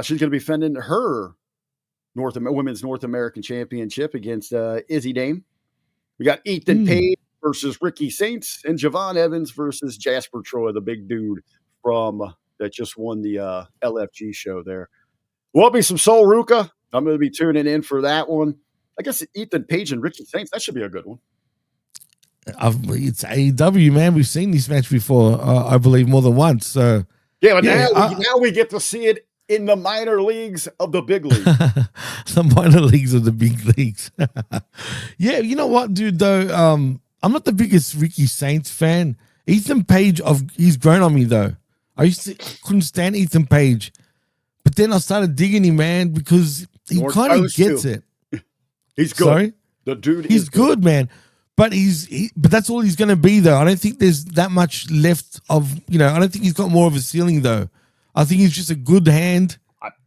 she's going to be defending her Women's North American Championship against Izzy Dame. We got Ethan Page versus Ricky Saints and Javon Evans versus Jasper Troy, the big dude from that just won the LFG show there. Will be some Sol Ruca. I'm going to be tuning in for that one. I guess Ethan Page and Ricky Saints. That should be a good one. It's AEW, man. We've seen this match before, I believe, more than once. So yeah, but now we get to see it in the minor leagues of the big league. The minor leagues of the big leagues. Yeah, you know what, dude, though? I'm not the biggest Ricky Saints fan. Ethan Page, he's grown on me, though. Couldn't stand Ethan Page. But then I started digging him, man, because he kind of gets it. He's good. Sorry? The dude He's good, man. But but that's all he's going to be, though. I don't think there's that much left of, I don't think he's got more of a ceiling, though. I think he's just a good hand.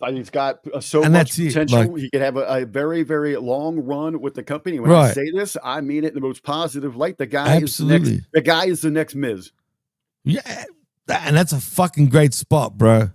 He's got so much potential. He could have a very, very long run with the company. When I say this, I mean it in the most positive light. The guy is the next Miz. Yeah, and that's a fucking great spot, bro.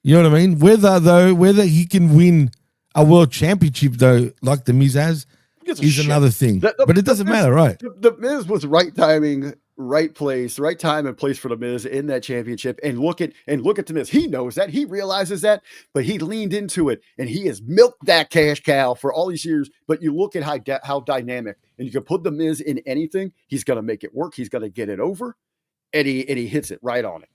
You know what I mean? Whether he can win a world championship, though, like the Miz has, is another thing. But it doesn't matter, right? The Miz was right timing, right place, right time and place for the Miz in that championship. And look at the Miz. He knows that. He realizes that, but he leaned into it and he has milked that cash cow for all these years. But you look at how dynamic, and you can put the Miz in anything. He's going to make it work. He's going to get it over, and he hits it right on it.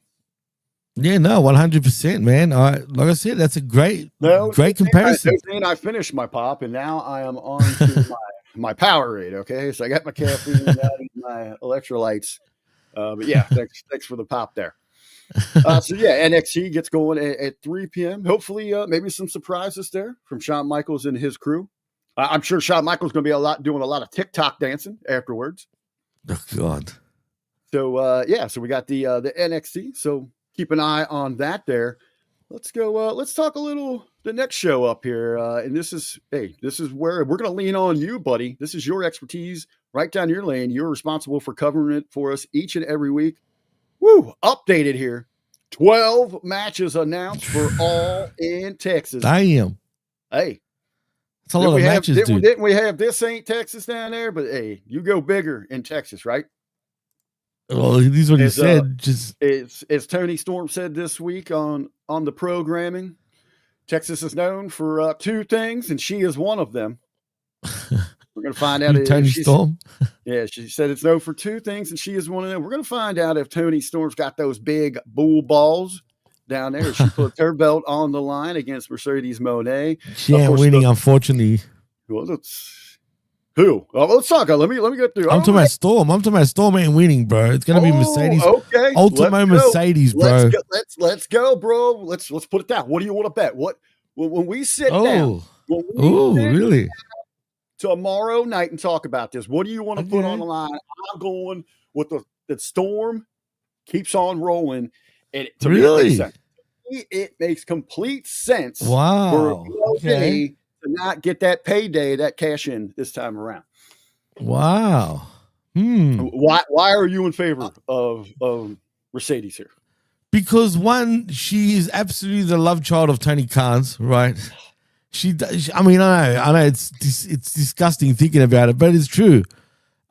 Yeah, no, 100%, man. Like I said, that's a great comparison. I finished my pop, and now I am on to my Powerade. Okay, so I got my caffeine, and my electrolytes. But yeah, thanks for the pop there. So yeah, NXT gets going at 3 p.m. Hopefully, maybe some surprises there from Shawn Michaels and his crew. I'm sure Shawn Michaels going to be doing a lot of TikTok dancing afterwards. Oh God. So so we got the NXT. So keep an eye on that there. Let's go. Let's talk a little the next show up here. And this is where we're going to lean on you, buddy. This is your expertise right down your lane. You're responsible for covering it for us each and every week. Woo! Updated here. 12 matches announced for All in Texas. Damn. Hey. It's a lot of matches, dude. Didn't we have This Ain't Texas down there? But hey, you go bigger in Texas, right? Well, this is what he said. As Tony Storm said this week on the programming, Texas is known for 2 things, and she is one of them. We're going to find out. Tony Storm? Yeah, she said it's known for 2 things, and she is one of them. We're going to find out if Tony Storm's got those big bull balls down there. She put her belt on the line against Mercedes Moné. She ain't winning, unfortunately. Well, who? Oh, let's talk. Let me get through. I'm talking about Storm. Storm ain't winning, bro. It's gonna be Mercedes. Okay, Ultimo Mercedes, bro. Let's go, bro. Let's put it down. What do you want to bet? When we sit down? Really? Tomorrow night and talk about this. What do you want to put on the line? I'm going with the Storm keeps on rolling. And it makes complete sense. Wow. To not get that payday, that cash in this time around. Wow. Why are you in favor of Mercedes here? Because one, she is absolutely the love child of Tony Khan's, right? I know it's disgusting thinking about it, but it's true.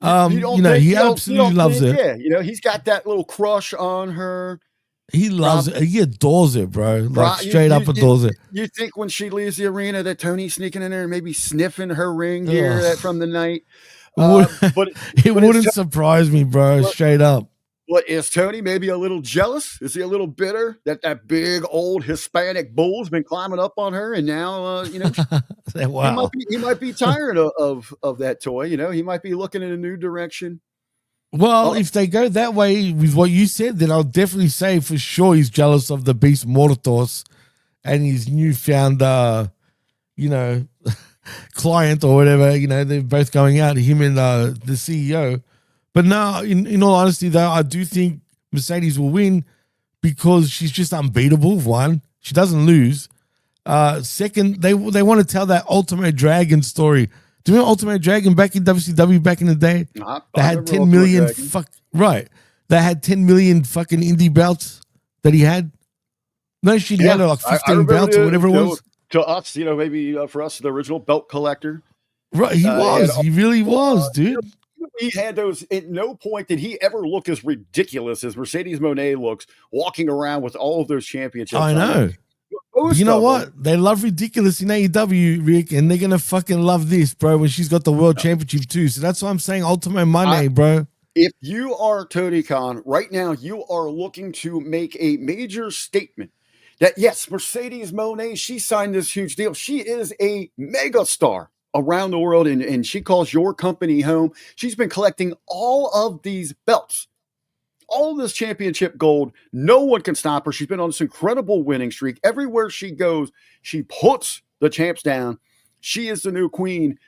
He absolutely loves it. Yeah, he's got that little crush on her. He loves it. He adores it, bro. Like straight up adores it. You think when she leaves the arena that Tony's sneaking in there and maybe sniffing her ring gear from the night? But it wouldn't surprise me, bro. Straight up. What is Tony maybe a little jealous? Is he a little bitter that big old Hispanic bull's been climbing up on her, and now wow. he might be tired of that toy. He might be looking in a new direction. Well, if they go that way with what you said, then I'll definitely say for sure he's jealous of the Beast Mortos and his newfound, client or whatever. They're both going out, him and the CEO. But no, in all honesty, though, I do think Mercedes will win because she's just unbeatable. One, she doesn't lose. Second, they want to tell that Ultimate Dragon story. Do you remember Ultimate Dragon back in WCW back in the day? They had 10 million They had 10 million fucking indie belts that he had. No shit, he had like 15 belts or whatever it was. To us, maybe for us, the original belt collector. Right, he was. He really was, dude. He he had those. At no point did he ever look as ridiculous as Mercedes Moné looks walking around with all of those championships. I know. You know what? They love ridiculous in AEW, Rick, and they're gonna fucking love this, bro. When she's got the world championship too, so that's why I'm saying Ultimo Monday, bro. If you are Tony Khan right now, you are looking to make a major statement that yes, Mercedes Moné, she signed this huge deal. She is a mega star around the world, and she calls your company home. She's been collecting all of these belts, all of this championship gold. No one can stop her. She's been on this incredible winning streak. Everywhere she goes, she puts the champs down. She is the new queen.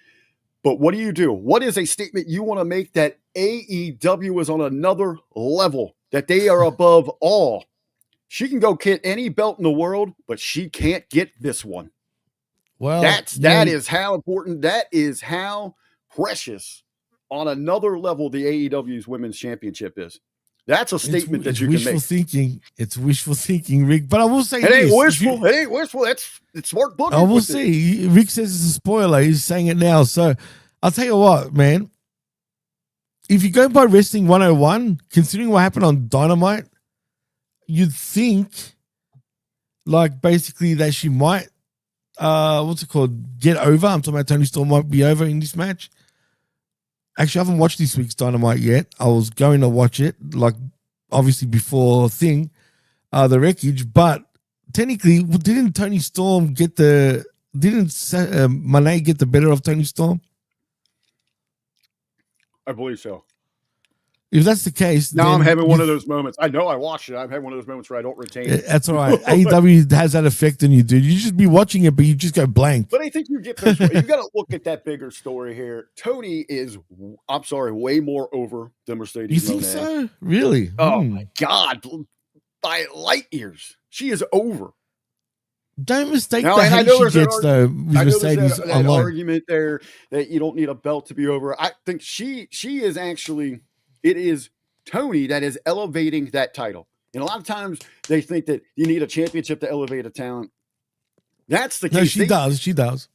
But what do? What is a statement you want to make that AEW is on another level, that they are above all? She can go get any belt in the world, but she can't get this one. Well, that is how important, that is how precious on another level the AEW's women's championship is. That's a statement that you can make. It's wishful thinking, Rick. But I will say it ain't wishful. It's smart booking. I will see. Rick says it's a spoiler. He's saying it now. So I'll tell you what, man. If you go by Wrestling 101, considering what happened on Dynamite, you'd think, like, basically that she might, get over. I'm talking about Toni Storm might be over in this match. Actually, I haven't watched this week's Dynamite yet. I was going to watch it, like, obviously before the wreckage. But technically, didn't Toni Storm didn't Moné get the better of Toni Storm? I believe so. If that's the case, now I'm having one of those moments. I know I watched it. I've had one of those moments where I don't retain it. That's all right. AEW has that effect on you, dude. You just be watching it, but you just go blank. But I think you get this. You got to look at that bigger story here. Tony is, I'm sorry, way more over than Mercedes. You think so? Really? Oh my God, by light years, she is over. Don't mistake the hate she gets, though, with Mercedes that argument there that you don't need a belt to be over. I think she is actually. It is Tony that is elevating that title. And a lot of times they think that you need a championship to elevate a talent. That's the case. No, she does.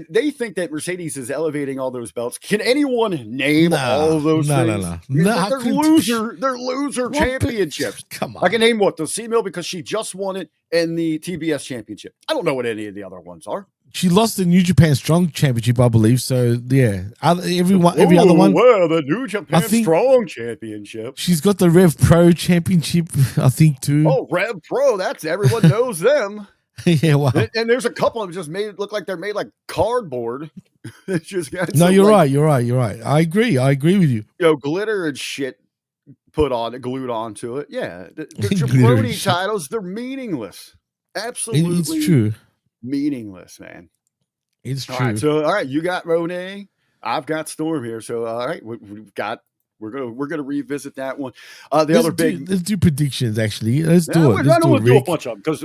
They think that Mercedes is elevating all those belts. Can anyone name all of those things? No. They're loser championships. Come on. I can name the C-Mill because she just won it, and the TBS championship. I don't know what any of the other ones are. She lost the New Japan Strong Championship, I believe. So, yeah. Every other one. Well, the New Japan Strong Championship. She's got the Rev Pro Championship, I think, too. Oh, Rev Pro. That's everyone knows them. Yeah, wow. And there's a couple of them just made it look like they're made like cardboard. Just got you're right. I agree with you. Glitter and shit glued onto it. Yeah. The jabroni titles, they're meaningless. Absolutely. It's true. Meaningless, man. It's true. All right, you got Moné, I've got Storm here. So all right, we're gonna revisit that one. Let's do predictions. Actually, let's do it. I don't want to do a bunch of them because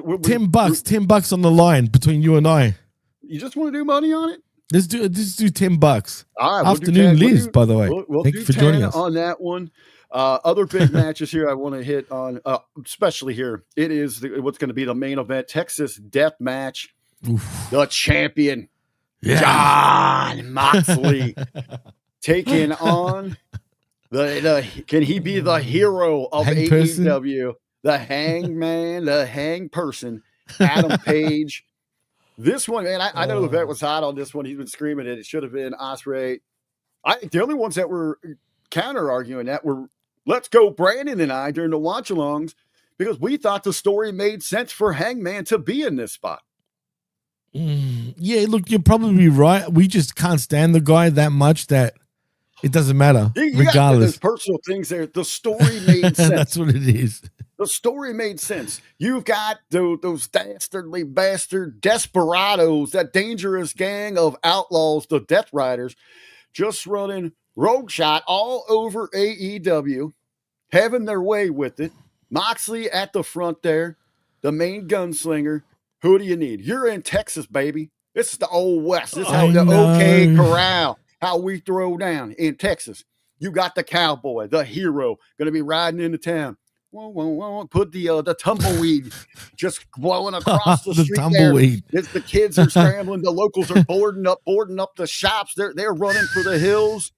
$10 on the line between you and I. You just want to do money on it? Let's do $10. All right, Afternoon, Liz. By the way, thank you for joining us on that one. Other big matches here I want to hit on, especially here. It is what's going to be the main event: Texas Death Match. Oof. The champion, John Moxley, taking on can he be the hero of AEW? The hangman, the hang person, Adam Page. This one, man, I know the vet was hot on this one. He's been screaming it. It should have been Ospreay. The only ones that were counter arguing that were Let's Go Brandon and I during the watch-alongs because we thought the story made sense for Hangman to be in this spot. Yeah, look, you're probably right. We just can't stand the guy that much that it doesn't matter, regardless. There's personal things there. The story made sense. That's what it is. The story made sense. You've got those dastardly bastard desperados, that dangerous gang of outlaws, the Death Riders, just running rogue shot all over AEW, having their way with it. Moxley at the front there, the main gunslinger. Who do you need? You're in Texas, baby. This is the old West. This is how the OK Corral, how we throw down in Texas. You got the cowboy, the hero, going to be riding into town. whoa, whoa, whoa, put the tumbleweed just blowing across the street. Tumbleweed. The kids are scrambling. The locals are boarding up the shops. They're running for the hills.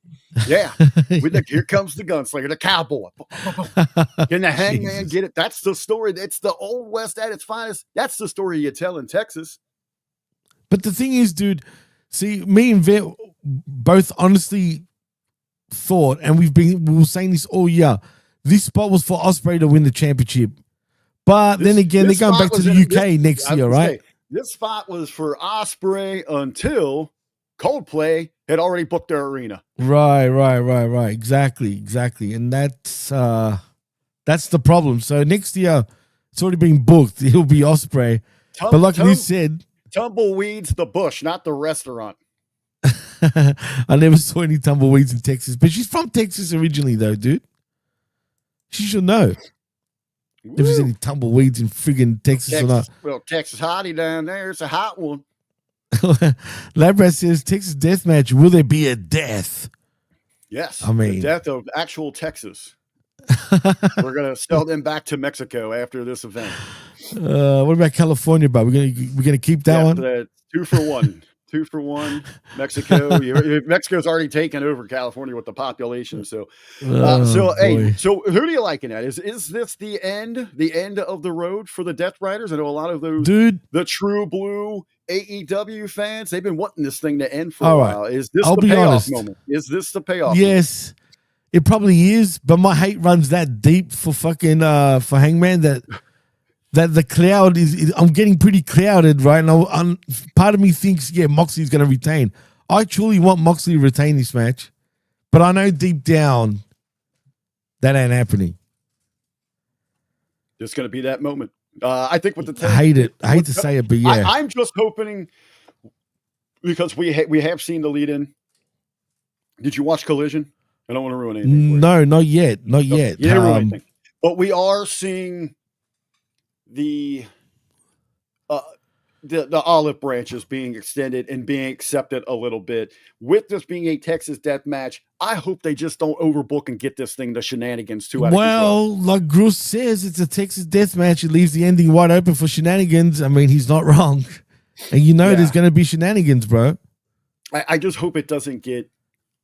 Yeah. Here comes the gunslinger, the cowboy. Can the hangman get it? That's the story. It's the Old West at its finest. That's the story you tell in Texas. But the thing is, dude, see, me and Vic both honestly thought, and we were saying this all year, this spot was for Ospreay to win the championship. But then again, they're going back to the UK next year, right? This spot was for Ospreay until Coldplay had already booked their arena. Right. Exactly. And that's the problem. So next year, it's already been booked. It'll be Ospreay. But like you said, tumbleweeds the bush, not the restaurant. I never saw any tumbleweeds in Texas, but she's from Texas originally, though, dude. She should know if there's any tumbleweeds in friggin' Texas or not. Well, Texas hottie down there. It's a hot one. Labrat says, Texas death match, will there be a death? Yes. I mean, the death of actual Texas. We're going to sell them back to Mexico after this event. What about California, but we're gonna keep that one? 2 for 1. 2 for 1. Mexico. Mexico's already taken over California with the population. So, hey, so who do you like in that? Is this the end of the road for the Death Riders? I know a lot of those, the true blue AEW fans, they've been wanting this thing to end for a while. Is this the payoff moment? Is this the payoff? Yes, it probably is. But my hate runs that deep for fucking for Hangman that the cloud is I'm getting pretty clouded, right? And part of me thinks, Moxley's going to retain. I truly want Moxley to retain this match, but I know deep down that ain't happening. It's going to be that moment. I think with the I hate it. I hate to say it, but yeah. I'm just hoping, because we have seen the lead in. Did you watch Collision? I don't want to ruin anything. No, not yet. Not yet. You didn't ruin anything. But we are seeing the olive branches being extended and being accepted a little bit. With this being a Texas death match, I hope they just don't overbook and get this thing to shenanigans too out of control. Like Bruce says, it's a Texas death match. It leaves the ending wide open for shenanigans. I mean, he's not wrong. And there's going to be shenanigans, bro. I just hope it doesn't get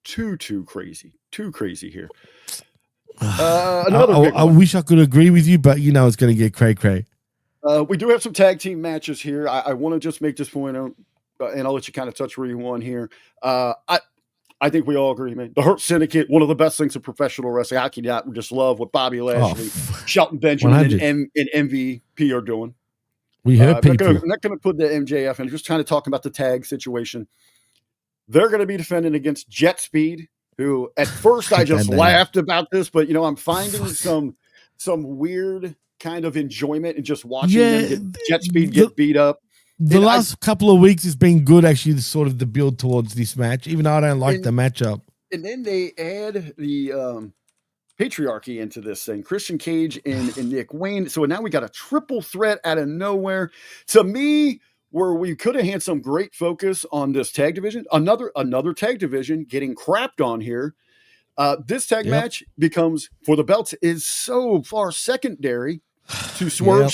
too crazy. Too crazy here. I wish I could agree with you, but it's going to get cray-cray. We do have some tag team matches here. I want to just make this point out, and I'll let you kind of touch where you want here. I think we all agree, man. The Hurt Syndicate, one of the best things in professional wrestling. I can just love what Bobby Lashley, Shelton Benjamin, and MVP are doing. We heard people. I'm not going to put the MJF in. Just trying to talk about the tag situation. They're going to be defending against Jet Speed, who at first I just laughed about this, but I'm finding some weird kind of enjoyment in just watching them get Jet Speed get beat up. The last couple of weeks has been good, actually, sort of the build towards this match, even though I don't like the matchup. And then they add the patriarchy into this thing, Christian Cage and Nick Wayne. So now we got a triple threat out of nowhere. To me, where we could have had some great focus on this tag division, another tag division getting crapped on here. This tag match becomes, for the belts, is so far secondary to Swerve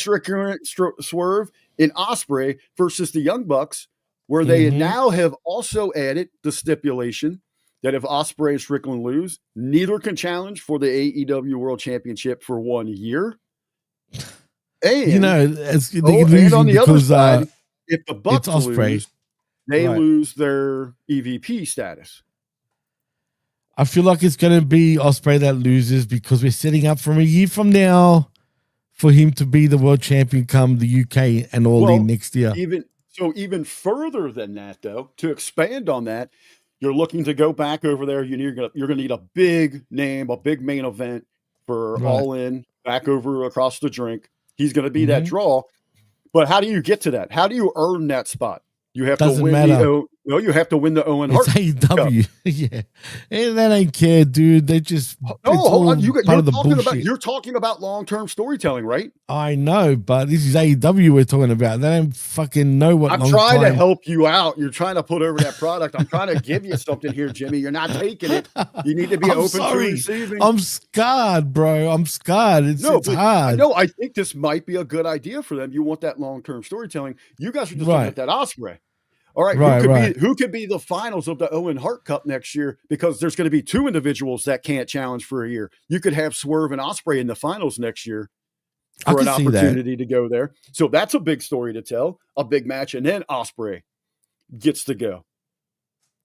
and Ospreay versus the Young Bucks, where they now have also added the stipulation that if Ospreay and Strickland lose, neither can challenge for the AEW World Championship for 1 year. And, and on the other side, if the Bucks lose, they lose their EVP status. I feel like it's going to be Ospreay that loses because we're setting up from a year from now for him to be the world champion come the UK and all in next year. Even further than that, though, to expand on that, you're looking to go back over there. You're going to need a big name, a big main event for All In back over across the drink. He's going to be that draw. But how do you get to that? How do you earn that spot? You have to win No, you have to win the Owen Hart. It's AEW. Yeah. And that ain't care, dude. They just hold on. You're talking about long-term storytelling, right? I know, but this is AEW we're talking about. They don't fucking know what I'm trying to help you out. You're trying to put over that product. I'm trying to give you something here, Jimmy. You're not taking it. You need to be open to receiving. I'm scarred, bro. I'm scarred. It's hard. No, I think this might be a good idea for them. You want that long-term storytelling. You guys are just looking at that Ospreay. All right, who could be the finals of the Owen Hart Cup next year? Because there's going to be two individuals that can't challenge for a year. You could have Swerve and Ospreay in the finals next year for an opportunity to go there. So that's a big story to tell, a big match, and then Ospreay gets to go.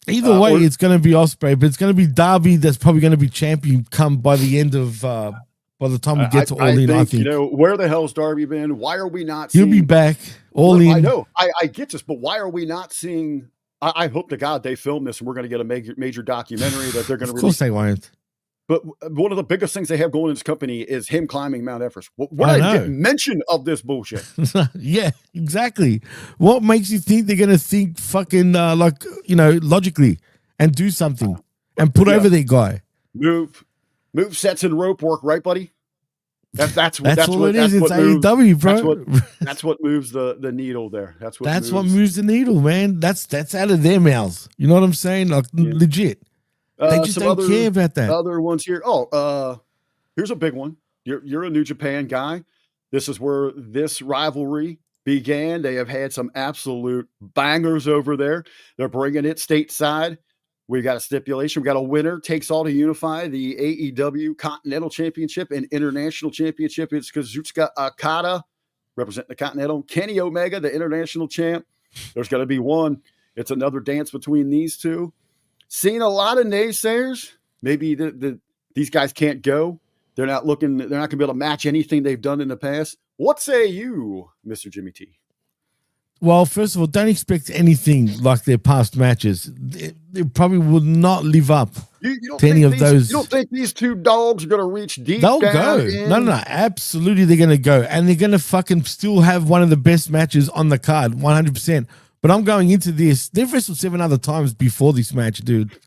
Either way, it's going to be Ospreay, but it's going to be Darby that's probably going to be champion come by the end of by the time we get to All In. I think, where the hell's Darby been? Why are we not He'll be back. All In. I know. I get this, but why are we not seeing? I hope to God they film this and we're going to get a major documentary that they're going to release. Of course they won't. But one of the biggest things they have going in this company is him climbing Mount Everest. What I get mention of this bullshit? Yeah, exactly. What makes you think they're going to think fucking logically and do something and put over their guy? Move sets and rope work, right, buddy? That's all it is. It's AEW, bro. That's what moves the needle there. That's what moves the needle, man. That's out of their mouths. You know what I'm saying? Like legit. They just don't care about that. Other ones here. Here's a big one. You're a New Japan guy. This is where this rivalry began. They have had some absolute bangers over there. They're bringing it stateside. We got a stipulation. We got a winner takes all to unify the AEW Continental Championship and International Championship. It's Kazuchika Okada representing the Continental. Kenny Omega, the International Champ. There's going to be one. It's another dance between these two. Seen a lot of naysayers. Maybe these guys can't go. They're not going to be able to match anything they've done in the past. What say you, Mr. Jimmy T? Well, first of all, don't expect anything like their past matches. They probably would not live up to any of those. You don't think these two dogs are going to reach deep They'll down? Go. No, absolutely they're going to go. And they're going to fucking still have one of the best matches on the card, 100%. But I'm going into this. They've wrestled 7 other times before this match, dude.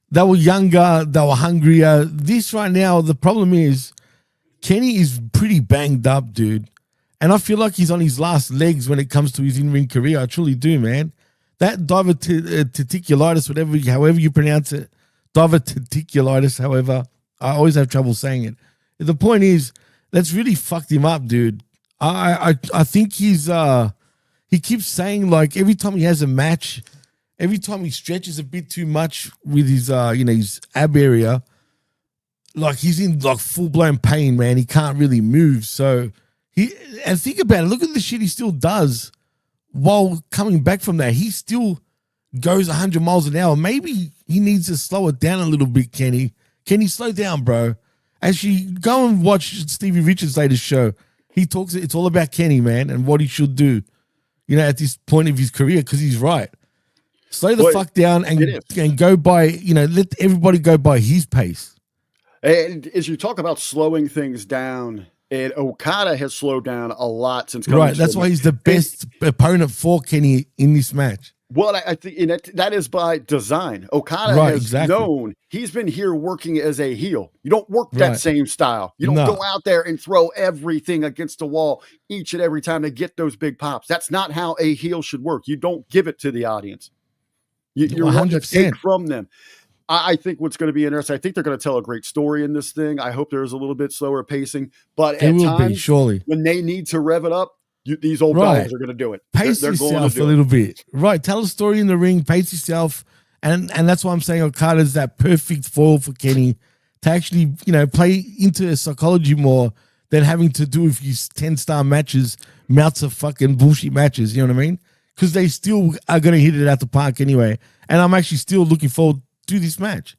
They were younger. They were hungrier. This right now, the problem is Kenny is pretty banged up, dude. And I feel like he's on his last legs when it comes to his in-ring career. I truly do, man. That diverticulitis, however you pronounce it, diverticulitis, however, I always have trouble saying it. The point is, that's really fucked him up, dude. I think he keeps saying, like, every time he has a match, every time he stretches a bit too much with his, his ab area, like he's in like full-blown pain, man. He can't really move. So and think about it. Look at the shit he still does while coming back from that. He still goes 100 miles an hour. Maybe he needs to slow it down a little bit, Kenny. Kenny, slow down, bro. Actually, go and watch Stevie Richards' latest show. He talks, it's all about Kenny, man, and what he should do, at this point of his career, because he's right. Slow the fuck down and go by, let everybody go by his pace. And as you talk about slowing things down, and Okada has slowed down a lot since coming. Right, that's why he's the best opponent for Kenny in this match. Well, I think that is by design. Okada has known he's been here working as a heel. You don't work that same style. You don't go out there and throw everything against the wall each and every time to get those big pops. That's not how a heel should work. You don't give it to the audience. You're 100% take from them. I think what's going to be interesting, I think they're going to tell a great story in this thing. I hope there's a little bit slower pacing, but at times, surely, when they need to rev it up, these old guys are going to do it. Pace yourself a little bit. Right. Tell a story in the ring, pace yourself. And that's why I'm saying Okada's that perfect foil for Kenny to actually, play into psychology more than having to do with his 10-star matches, mouths of fucking bullshit matches. You know what I mean? Because they still are going to hit it out the park anyway. And I'm actually still looking forward to this match.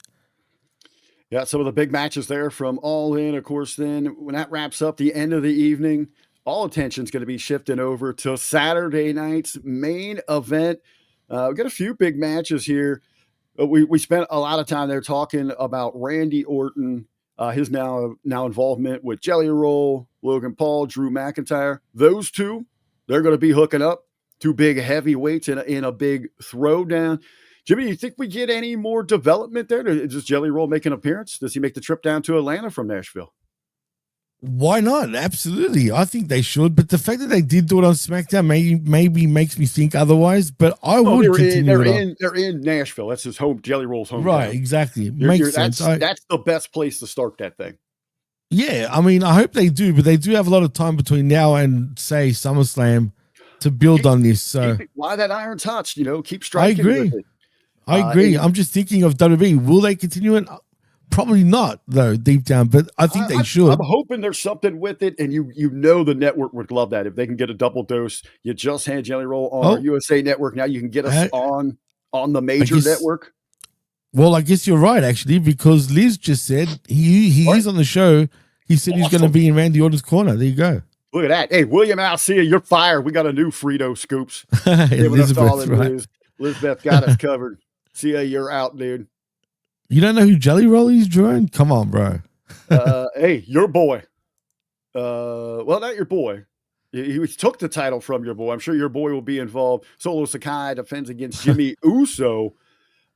Yeah, some of the big matches there from All In, of course. Then when that wraps up the end of the evening, all attention is going to be shifting over to Saturday night's main event. We've got a few big matches here. We spent a lot of time there talking about Randy Orton, his now involvement with Jelly Roll, Logan Paul, Drew McIntyre. Those two, they're going to be hooking up two big heavyweights in a big throwdown. Jimmy, do you think we get any more development there? Does Jelly Roll make an appearance? Does he make the trip down to Atlanta from Nashville? Why not? Absolutely. I think they should. But the fact that they did do it on SmackDown maybe makes me think otherwise. But I would continue. They're in Nashville. That's his home, Jelly Roll's home. Right, exactly. Makes sense. That's the best place to start that thing. Yeah, I mean, I hope they do, but they do have a lot of time between now and, say, SummerSlam to build on this. So why that iron touch? Keep striking. I agree. I agree. I'm just thinking of WWE. Will they continue it? Probably not, though, deep down, but I think they should. I'm hoping there's something with it, and the network would love that. If they can get a double dose, you just had Jelly Roll on our USA Network. Now you can get us on the major network. Well, I guess you're right, actually, because Liz just said he is on the show. He said he's going to be in Randy Orton's corner. There you go. Look at that. Hey, William Alcia, you're fired. We got a new Frito Scoops. Elizabeth, right. Elizabeth got us covered. Cia, you're out, dude. You don't know who Jelly Roll is, Jordan? Come on, bro. Hey, your boy. Well, not your boy. He took the title from your boy. I'm sure your boy will be involved. Solo Sakai defends against Jimmy Uso.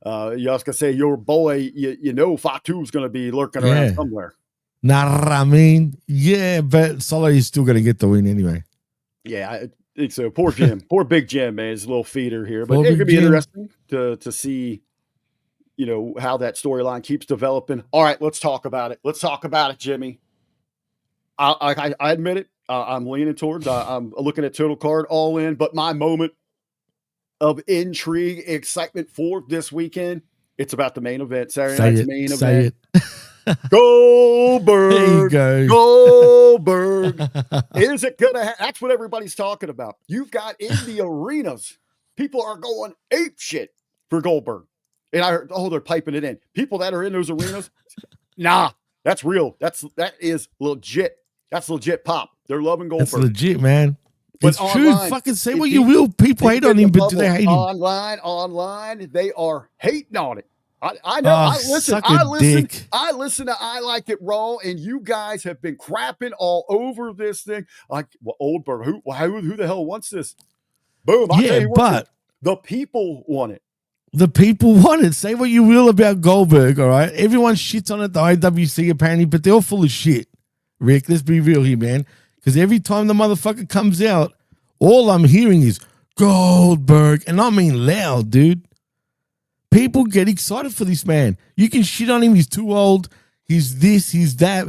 You also say your boy, Fatu's going to be lurking around somewhere. I mean, yeah, but Solo is still going to get the win anyway. Yeah, I think so. Poor Jim. Poor Big Jim, man. His little feeder here. But it could be interesting to see, how that storyline keeps developing. All right, let's talk about it. Let's talk about it, Jimmy. I admit it. I'm leaning towards. I'm looking at Total Card all in, but my moment of intrigue, excitement for this weekend, it's about the main event. Saturday night's main event. Goldberg. There you go. Goldberg. Is it going to that's what everybody's talking about. You've got in the arenas, people are going ape shit for Goldberg. And I heard, they're piping it in. People that are in those arenas, nah, that's real. That is legit. That's legit pop. They're loving Goldberg. That's legit, man. But it's true. Fucking say what you will. People hate on him, but do they hate him? Online, they are hating on it. I know. I listen to I Like It Raw, and you guys have been crapping all over this thing. Like, well, Goldberg, who the hell wants this? Boom. But the people want it. The people want it. Say what you will about Goldberg, all right? Everyone shits on it, the IWC apparently, but they're all full of shit. Rick, let's be real here, man. Because every time the motherfucker comes out, all I'm hearing is Goldberg. And I mean loud, dude. People get excited for this man. You can shit on him. He's too old. He's this, he's that.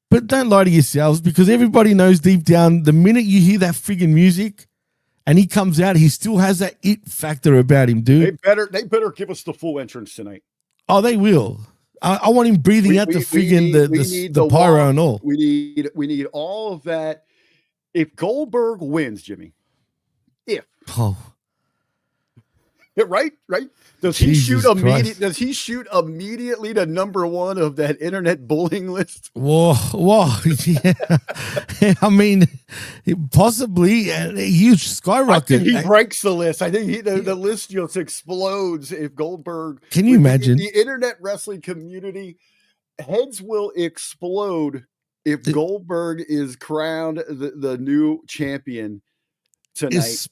But don't lie to yourselves, because everybody knows deep down, the minute you hear that friggin' music and he comes out, he still has that it factor about him, dude. They better give us the full entrance tonight. Oh, they will. I want him breathing out the friggin' the pyro and all. We need all of that. If Goldberg wins, Jimmy, right? Does he shoot immediately? Does he shoot immediately to number one of that internet bullying list? Whoa, yeah. I mean, possibly a huge skyrocket. I think he breaks the list. I think the list just explodes if Goldberg. Can you imagine the internet wrestling community? Heads will explode if Goldberg is crowned the new champion tonight.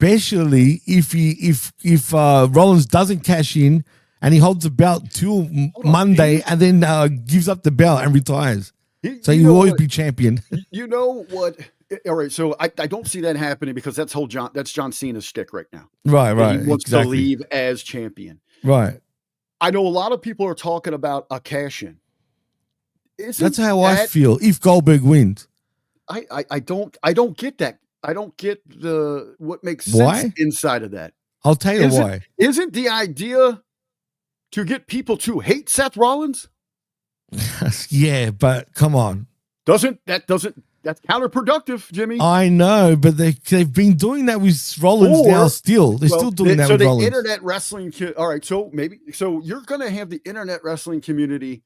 Especially if Rollins doesn't cash in and he holds the belt till Monday and then gives up the belt and retires. So he will always be champion. You know what? All right, so I don't see that happening because that's John Cena's shtick right now. Right. He wants to leave as champion. Right. I know a lot of people are talking about a cash in. That's how I feel if Goldberg wins. I don't get that. I don't get what makes sense inside of that. I'll tell you why. Isn't the idea to get people to hate Seth Rollins? Yeah, but come on. That's counterproductive, Jimmy. I know, but they've been doing that with Rollins now still. They're still doing that with Rollins. So the internet wrestling all right, so you're going to have the internet wrestling community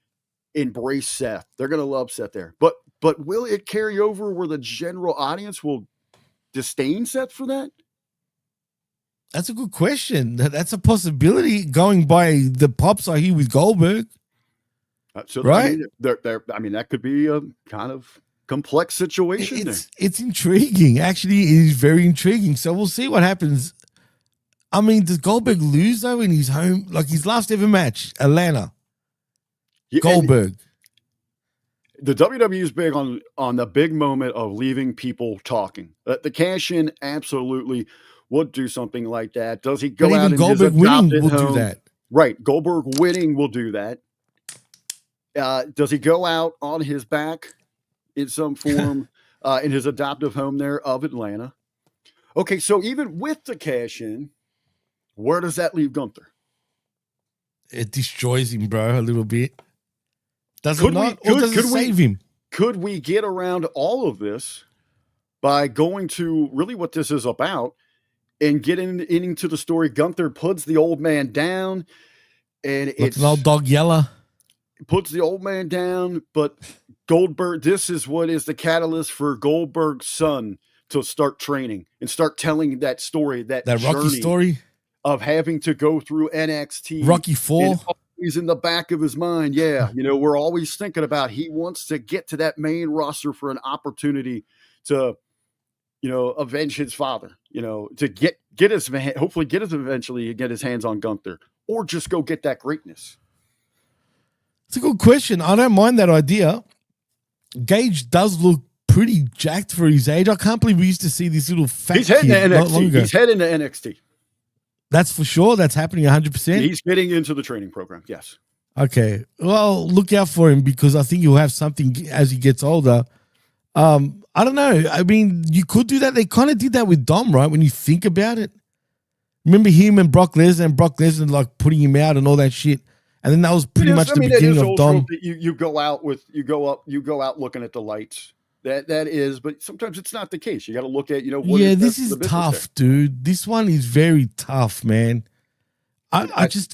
embrace Seth. They're going to love Seth there. But will it carry over where the general audience will disdain Seth for that? That's a good question. That's a possibility going by the pops I hear with Goldberg. Right? I mean, that could be a kind of complex situation there. It's intriguing. Actually, it is very intriguing. So we'll see what happens. I mean, does Goldberg lose though in his home, like his last ever match, Atlanta? Yeah, Goldberg. The WWE is big on the big moment of leaving people talking. The cash-in absolutely would do something like that. Does he go out and Goldberg winning will do that? Right, Goldberg winning will do that. Does he go out on his back in some form in his adoptive home there of Atlanta? Okay, so even with the cash-in, where does that leave Gunther? It destroys him, bro, a little bit. Does it not? Or does it save him? Could we get around all of this by going to really what this is about and getting into the story? Gunther puts the old man down, and it's an old dog yeller. Puts the old man down, but Goldberg, this is what is the catalyst for Goldberg's son to start training and start telling that story, that Rocky story of having to go through NXT. Rocky 4. He's in the back of his mind. Yeah. We're always thinking about, he wants to get to that main roster for an opportunity to, avenge his father, to get his, hopefully eventually get his hands on Gunther, or just go get that greatness. It's a good question. I don't mind that idea. Gage does look pretty jacked for his age. I can't believe we used to see this little fat He's heading kid to not long NXT. ago. He's heading to NXT. That's for sure. That's happening 100%. He's getting into the training program. Yes. Okay. Well, look out for him, because I think he'll have something as he gets older. I don't know. I mean, you could do that. They kind of did that with Dom, right? When you think about it. Remember him and Brock Lesnar like putting him out and all that shit. And then that was pretty much the beginning of Dom. You go out looking at the lights. That is, but sometimes it's not the case. You got to look at, what this is tough, dude. This one is very tough, man. That's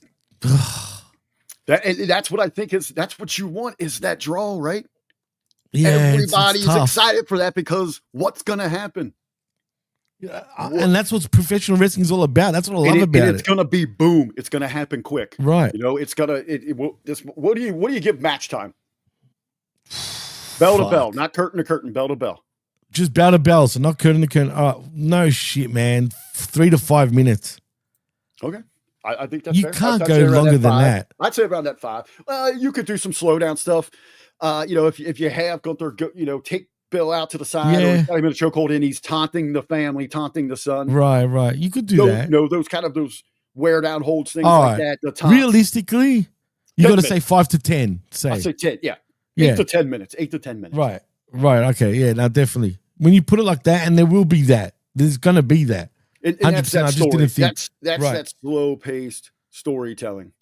what I think that's what you want, is that draw, right? Yeah, everybody's excited for that, because what's going to happen? Yeah, and that's what professional wrestling is all about. That's what I love about it. It's going to be boom. It's going to happen quick, right? It's gonna. What do you give match time? Bell to bell, not curtain to curtain. Bell to bell. Just bell to bell, so not curtain to curtain. No shit, man. 3 to 5 minutes. Okay. I think that's fair. You can't go longer than that. I'd say around that 5. You could do some slow down stuff. If you have Gunther, take Bill out to the side, or got him in a chokehold, and he's taunting the family, taunting the son. Right. You could do that. Those wear down holds, things like that. The taunts. Realistically, you got to say 5 to 10. I'd say 10. Yeah. 8 to 10 minutes. 8 to 10 minutes. Right. Okay. Yeah. No, definitely. When you put it like that, and there will be that. There's going to be that. 100%. I just didn't think. That's that slow paced storytelling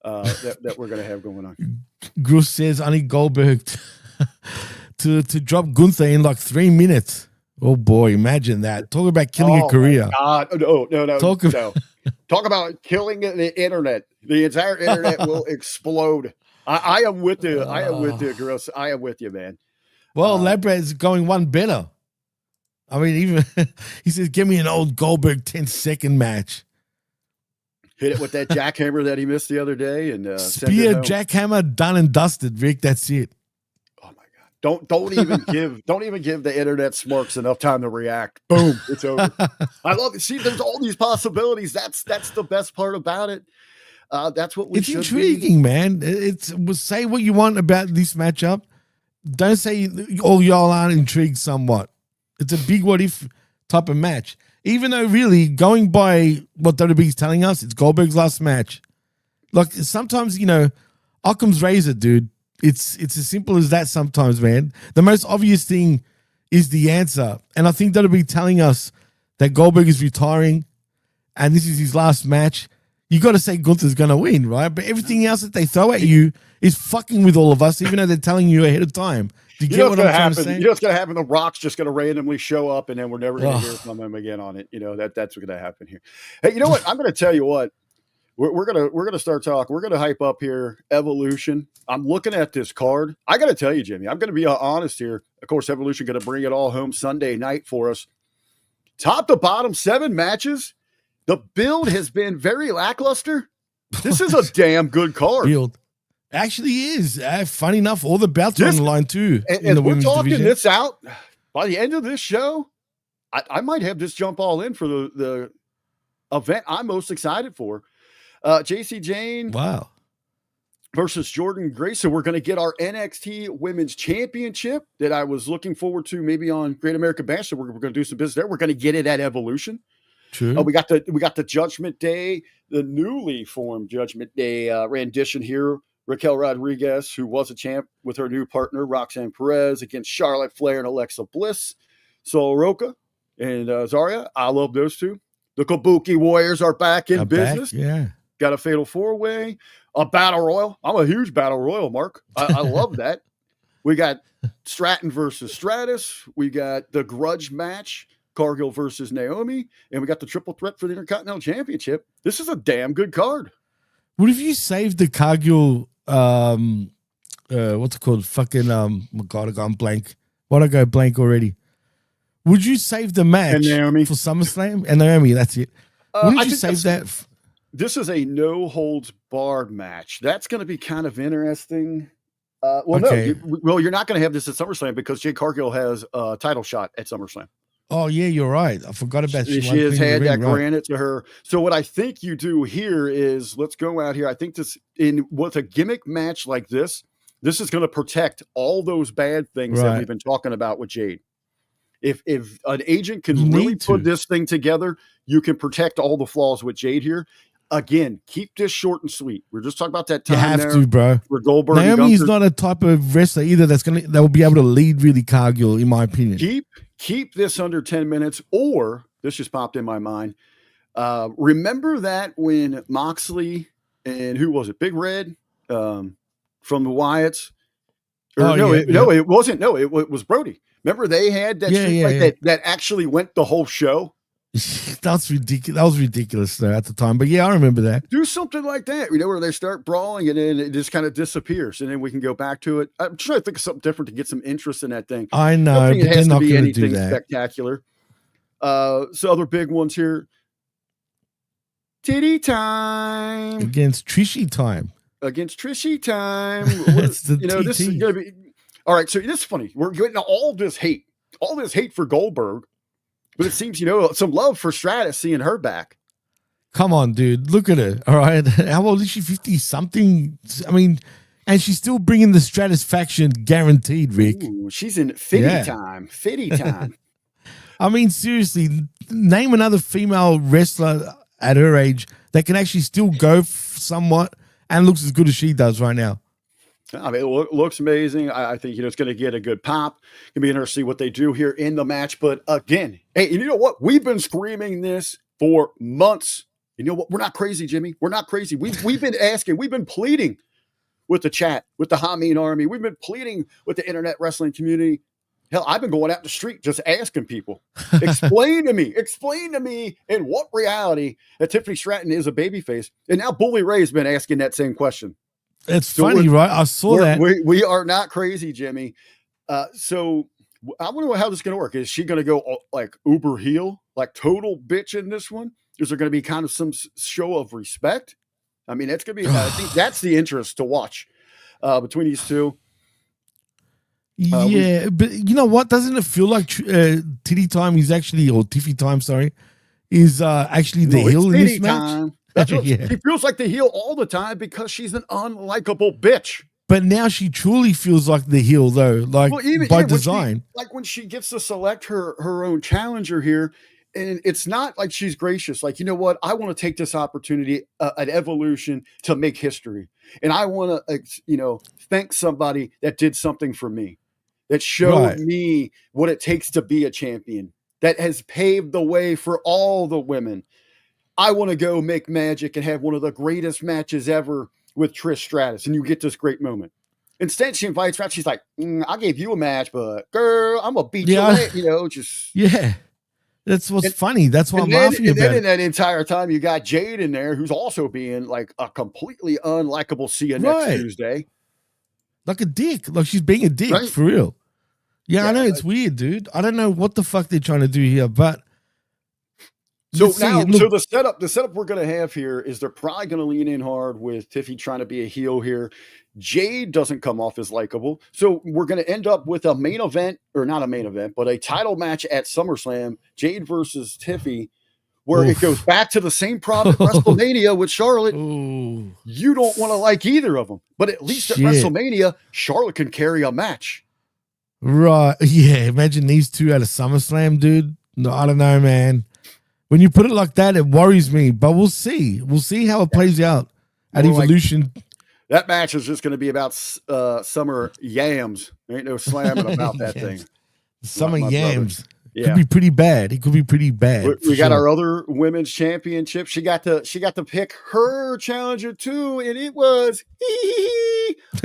that we're going to have going on. Gruss says, I need Goldberg to drop Gunther in like 3 minutes. Oh boy, imagine that. Talk about killing a career. No. Talk about killing the internet. The entire internet will explode. I am with you. I am with you, Gruss. I am with you, man. Well, Labrad's going one better. I mean, even he says, give me an old Goldberg 10-second match. Hit it with that jackhammer that he missed the other day, and spear jackhammer, done and dusted, Rick. That's it. Oh my God! Don't even give the internet smarks enough time to react. Boom, it's over. I love it. See, there's all these possibilities. That's the best part about it. That's what we. It's intriguing, man. Say what you want about this matchup. Don't say all y'all aren't intrigued somewhat. It's a big what if type of match. Even though really going by what WWE's telling us, it's Goldberg's last match. Like sometimes, Occam's razor, dude. It's as simple as that sometimes, man. The most obvious thing is the answer. And I think WWE telling us that Goldberg is retiring and this is his last match. You got to say Gunther's going to win, right? But everything else that they throw at you is fucking with all of us, even though they're telling you ahead of time. Do you get what I'm trying to say? You know what's going to happen? The Rock's just going to randomly show up, and then we're never going to hear from him again on it. That's what's going to happen here. Hey, you know what? I'm going to tell you what. We're gonna start talking. We're gonna hype up here Evolution. I'm looking at this card. I got to tell you, Jimmy, I'm going to be honest here. Of course, Evolution going to bring it all home Sunday night for us. Top to bottom, 7 matches. The build has been very lackluster. This is a damn good card. Actually is. Funny enough, all the belts are on the line too. And we're talking division. This out by the end of this show. I might have this jump all in for the event I'm most excited for. JC Jane. Wow. Versus Jordan Grace. So we're going to get our NXT Women's Championship that I was looking forward to maybe on Great American Bash. So we're going to do some business there. We're going to get it at Evolution. True. We got the Judgment Day, the newly formed Judgment Day rendition here. Raquel Rodriguez, who was a champ with her new partner, Roxanne Perez, against Charlotte Flair and Alexa Bliss. Soroka and Zarya. I love those two. The Kabuki Warriors are back in business. Yeah. Got a fatal 4-way. A battle royal. I'm a huge battle royal, Mark. I love that. We got Stratton versus Stratus. We got the grudge match, Cargill versus Naomi. And we got the triple threat for the Intercontinental Championship. This is a damn good card. What if you saved the Cargill, what's it called? Fucking, oh my God, I gone blank. Why'd I go blank already? Would you save the match for SummerSlam? And Naomi, that's it. Wouldn't you save that? This is a no-holds-barred match. That's going to be kind of interesting. No, you're not going to have this at SummerSlam because Jade Cargill has a title shot at SummerSlam. Oh, yeah, you're right. I forgot about she has had that granted to her. So what I think you do here is, let's go out here. I think this, with a gimmick match like this is going to protect all those bad things that we've been talking about with Jade. If an agent can really put this thing together, you can protect all the flaws with Jade here. Again, keep this short and sweet. We're just talking about that time. You have to, bro. For Goldberg, Naomi is not a type of wrestler either that will be able to lead really Cargill, in my opinion. Keep this under 10 minutes, or this just popped in my mind. Remember that when Moxley and who was it? Big Red from the Wyatts? It wasn't. No, it was Brody. Remember they had that that actually went the whole show. That's ridiculous. That was ridiculous though at the time. But yeah, I remember that. Do something like that, where they start brawling and then it just kind of disappears, and then we can go back to it. I'm trying to think of something different to get some interest in that thing. I know, but it has to be anything spectacular. So other big ones here. Titty time against Trishy time. That's the this is gonna be all right. So this is funny. We're getting all this hate for Goldberg. But it seems, some love for Stratus, seeing her back. Come on, dude. Look at her. All right. How old is she? 50-something? I mean, and she's still bringing the Stratus faction guaranteed, Rick. Ooh, she's in fitty time. I mean, seriously, name another female wrestler at her age that can actually still go somewhat and looks as good as she does right now. I mean, it looks amazing. I think, it's going to get a good pop. It's going to be interesting to see what they do here in the match. But again, hey, you know what? We've been screaming this for months. You know what? We're not crazy, Jimmy. We're not crazy. We've been asking. We've been pleading with the chat, with the Hameen Army. We've been pleading with the internet wrestling community. Hell, I've been going out the street just asking people, explain to me in what reality that Tiffany Stratton is a babyface. And now Bully Ray's been asking that same question. It's funny, right? I saw that. We are not crazy, Jimmy. So I wonder how this is going to work. Is she going to go like uber heel, like total bitch in this one? Is there going to be kind of some show of respect? I mean, it's going to be, I think that's the interest to watch between these two. But you know what? Doesn't it feel like Titty Time is actually, or Tiffy Time, sorry, is actually the heel in this match? She feels like the heel all the time because she's an unlikable bitch. But now she truly feels like the heel, though, by design. When she gets to select her own challenger here, and it's not like she's gracious. Like, you know what? I want to take this opportunity at Evolution to make history. And I want to, thank somebody that did something for me, that showed me what it takes to be a champion, that has paved the way for all the women. I want to go make magic and have one of the greatest matches ever with Trish Stratus, and you get this great moment. Instead, she invites her out. She's like, I gave you a match, but girl, I'm going to beat you. Yeah. That's what's funny. That's why I'm laughing about it. And then in that entire time, you got Jade in there, who's also being like a completely unlikable see you next Tuesday. Like a dick. Like she's being a dick, for real. Yeah, I know. It's weird, dude. I don't know what the fuck they're trying to do here, but so the setup we're going to have here is they're probably going to lean in hard with Tiffy trying to be a heel here. Jade doesn't come off as likable. So we're going to end up with a main event, or not a main event, but a title match at SummerSlam, Jade versus Tiffy, where it goes back to the same problem at WrestleMania with Charlotte. Ooh. You don't want to like either of them, but at least at WrestleMania, Charlotte can carry a match. Right. Yeah. Imagine these two at a SummerSlam, dude. No, I don't know, man. When you put it like that, it worries me, but we'll see. We'll see how it plays out at Evolution. That match is just going to be about summer yams. There ain't no slamming about that thing. Summer yams. Yeah. Could be pretty bad. It could be pretty bad. We got our other women's championship. She got to pick her challenger too, and it was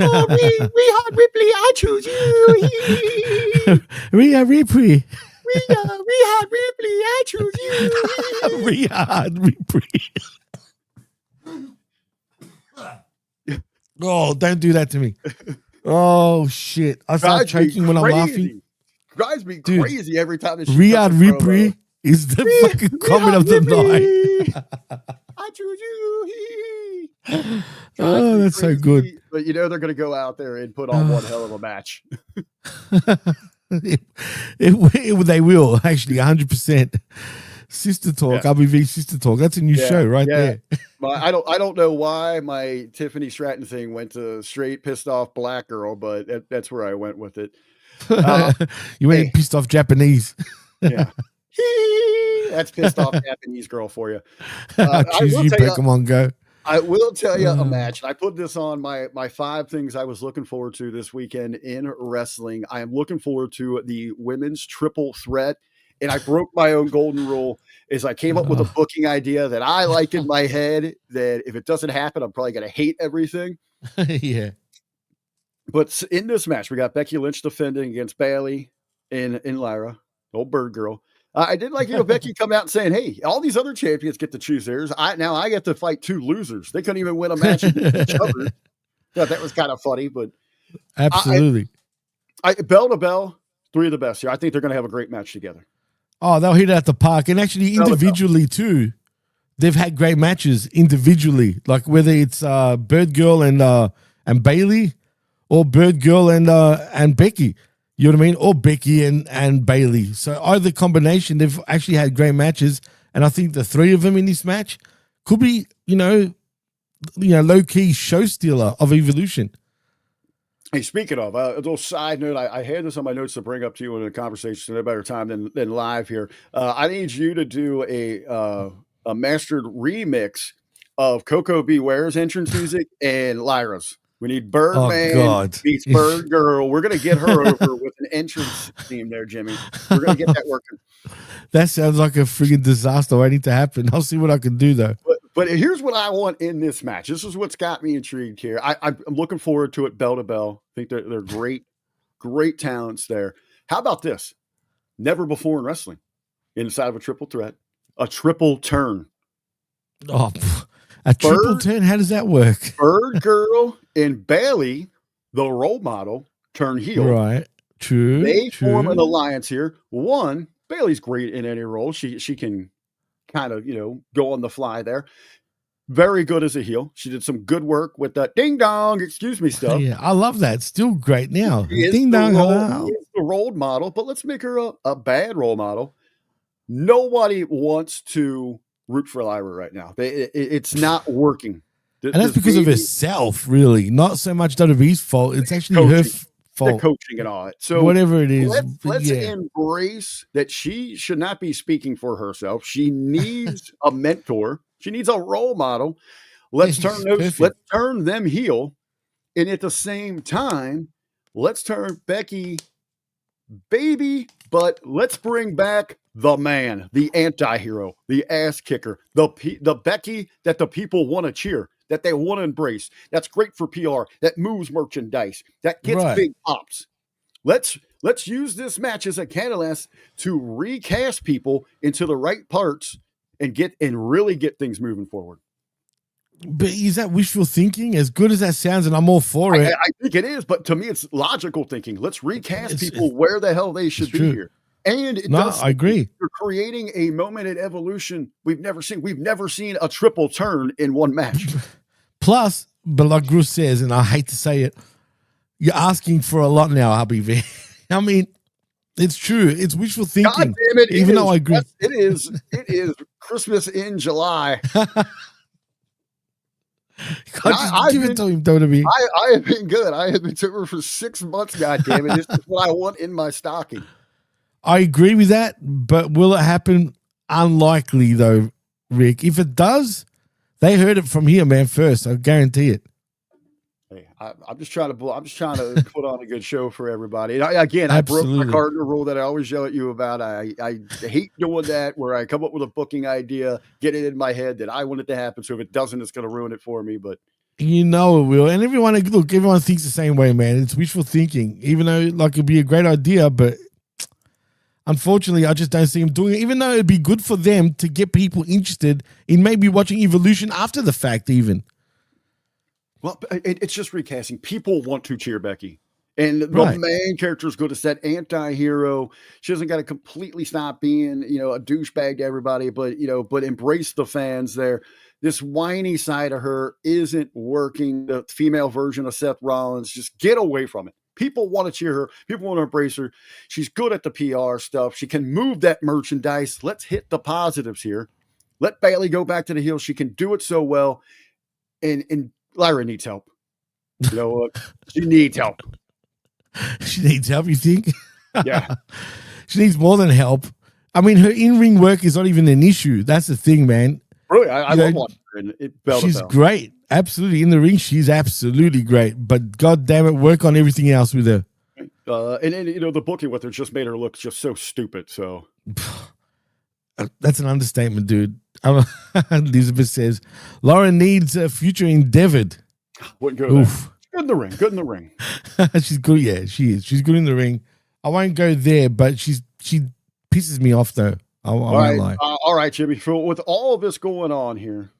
Rhea Ripley. I choose you. Rhea Ripley. Rhea Ripley. I choose you. Rhea Ripley. Oh, don't do that to me. Oh shit! I start choking when I'm laughing. Drives me crazy every time. Rhea Ripley is the fucking comment of the night. I choose you. Oh, that's so good. But they're going to go out there and put on one hell of a match. They will actually 100%. Sister Talk, RBV Sister Talk. That's a new show right there. I don't know why my Tiffany Stratton thing went to straight pissed off black girl, but that's where I went with it. You ain't pissed off Japanese. Yeah. That's pissed off Japanese girl for you. I choose you, Pokemon Go. I will tell you a match. I put this on my 5 things I was looking forward to this weekend in wrestling. I am looking forward to the women's triple threat. And I broke my own golden rule is I came up with a booking idea that I like in my head that if it doesn't happen, I'm probably going to hate everything. Yeah. But in this match, we got Becky Lynch defending against Bayley and Lyra, old bird girl. I did like, Becky come out and saying, hey, all these other champions get to choose theirs. Now I get to fight 2 losers. They couldn't even win a match against each other. Thought that was kind of funny, but absolutely. Bell to bell, 3 of the best here. I think they're going to have a great match together. Oh, they'll hit it at the park. And actually individually too, they've had great matches individually. Like whether it's Bird Girl and Bayley or Bird Girl and Becky. You know what I mean? Or Becky and Bayley. So either combination, they've actually had great matches. And I think the 3 of them in this match could be, low-key show stealer of Evolution. Hey, speaking of, a little side note, I had this on my notes to bring up to you in a conversation, no better time than live here. I need you to do a mastered remix of Coco Beware's entrance music and Lyra's. We need Birdman beats Bird Girl. We're going to get her over with an entrance theme there, Jimmy. We're going to get that working. That sounds like a freaking disaster waiting to happen. I'll see what I can do, though. But here's what I want in this match. This is what's got me intrigued here. I'm looking forward to it bell to bell. I think they're great talents there. How about this? Never before in wrestling, inside of a triple threat, a triple turn. Oh, a triple turn? How does that work? Bird Girl and Bayley, the role model, turn heel. Right. True. They form an alliance here. One, Bayley's great in any role. She can kind of, go on the fly there. Very good as a heel. She did some good work with that ding dong, excuse me stuff. Yeah, I love that. Still great now. Ding dong, hello. Is the role model, but let's make her a bad role model. Nobody wants to root for Lyra right now. It's not working. And that's because of herself, really. Not so much WWE's fault. It's actually her fault. The coaching and all that. So whatever it is, let's embrace that she should not be speaking for herself. She needs a mentor. She needs a role model. Let's turn them heel. And at the same time, let's turn Becky baby, but let's bring back the man, the anti-hero, the ass kicker, the Becky that the people want to cheer, that they want to embrace. That's great for PR, that moves merchandise, that gets big pops. Let's use this match as a catalyst to recast people into the right parts and really get things moving forward. But is that wishful thinking? As good as that sounds, and I'm all for it. I think it is, but to me, it's logical thinking. Let's recast people where the hell they should be here. And I agree. You're creating a moment in Evolution we've never seen. We've never seen a triple turn in one match. Plus, but like Bruce says, and I hate to say it, you're asking for a lot now, RBV. I mean, it's true. It's wishful thinking. God damn it! Even though I agree, it is Christmas in July. Give it to him, WWE. I have been good. I have been sober for 6 months. God damn it! This is what I want in my stocking. I agree with that, but will it happen? Unlikely, though, Rick. If it does, they heard it from here, man. First, I guarantee it. Hey, I'm just trying to put on a good show for everybody. And I broke my cardinal rule that I always yell at you about. I hate doing that, where I come up with a booking idea, get it in my head that I want it to happen. So if it doesn't, it's going to ruin it for me. But you know it will. And everyone thinks the same way, man. It's wishful thinking, even though like it'd be a great idea, but unfortunately, I just don't see them doing it, even though it'd be good for them to get people interested in maybe watching Evolution after the fact, even. Well, it's just recasting. People want to cheer Becky. And the main character is good. It's that anti-hero. She doesn't got to completely stop being, a douchebag to everybody, but embrace the fans there. This whiny side of her isn't working. The female version of Seth Rollins, just get away from it. People want to cheer her. People want to embrace her. She's good at the PR stuff. She can move that merchandise. Let's hit the positives here. Let Bayley go back to the heel. She can do it so well. And Lyra needs help. You know what? She needs help. She needs help, you think? Yeah. She needs more than help. I mean, her in-ring work is not even an issue. That's the thing, man. Really? I love watching her. She's great. Absolutely. In the ring, she's absolutely great. But God damn it, work on everything else with her. And the booking with her just made her look just so stupid. So that's an understatement, dude. Elizabeth says Lauren needs a future endeavored. Wouldn't go there. Good in the ring. Good in the ring. She's good. Yeah, she is. She's good in the ring. I won't go there, but she pisses me off though. I won't lie. All right, Jimmy. So with all of this going on here,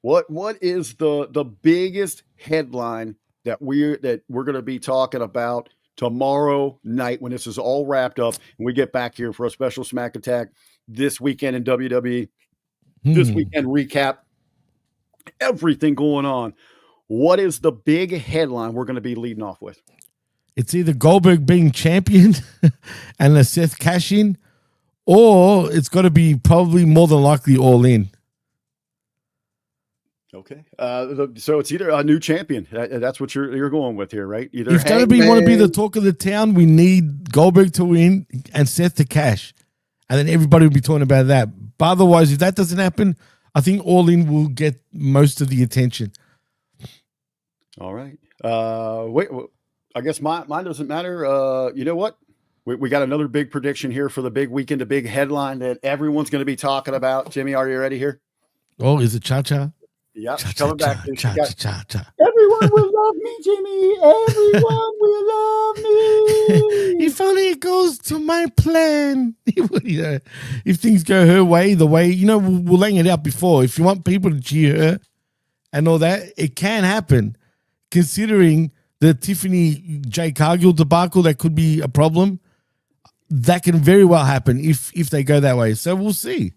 what is the biggest headline that we're going to be talking about tomorrow night when this is all wrapped up and we get back here for a special Smack Attack this weekend in WWE? This weekend recap, everything going on. What is the big headline we're going to be leading off with? It's either Goldberg being champion and a Seth cash-in, or it's got to be probably more than likely All In. Okay. So it's either a new champion. That's what you're going with here, right? Either if WWE want to be the talk of the town, we need Goldberg to win and Seth to cash. And then everybody will be talking about that. But otherwise, if that doesn't happen, I think All In will get most of the attention. All right. Wait, I guess mine doesn't matter. You know what? We got another big prediction here for the big weekend, a big headline that everyone's going to be talking about. Jimmy, are you ready here? Oh, is it Cha-Cha? Yeah, coming back. Cha-cha. Everyone will love me, Jimmy. Everyone will love me. If only it goes to my plan. If things go her way, the way, we're laying it out before. If you want people to cheer her and all that, it can happen. Considering the Tiffany J. Cargill debacle, that could be a problem. That can very well happen if they go that way. So we'll see.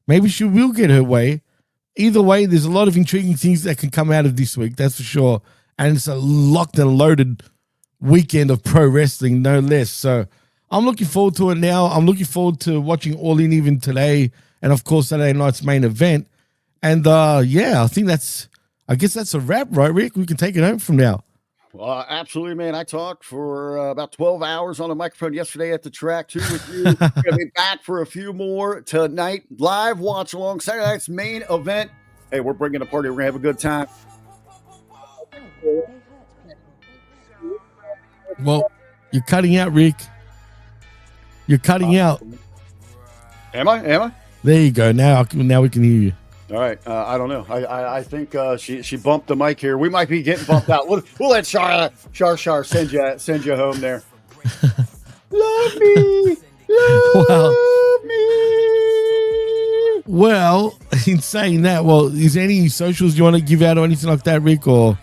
Maybe she will get her way. Either way, there's a lot of intriguing things that can come out of this week, that's for sure. And it's a locked and loaded weekend of pro wrestling, no less. So I'm looking forward to it now. I'm looking forward to watching All In even today. And, of course, Saturday night's main event. And, I guess that's a wrap, right, Rick? We can take it home from now. Well, absolutely, man. I talked for about 12 hours on a microphone yesterday at the track, too, with you. We're going to be back for a few more tonight. Live watch along Saturday night's main event. Hey, we're bringing a party. We're going to have a good time. Well, you're cutting out, Rick. You're cutting out. Am I? There you go. Now we can hear you. All right. I don't know. I think she bumped the mic here. We might be getting bumped out. We'll let Shar send you home there. Love me. Love me. Well, in saying that, is there any socials you want to give out or anything like that, Rick? Or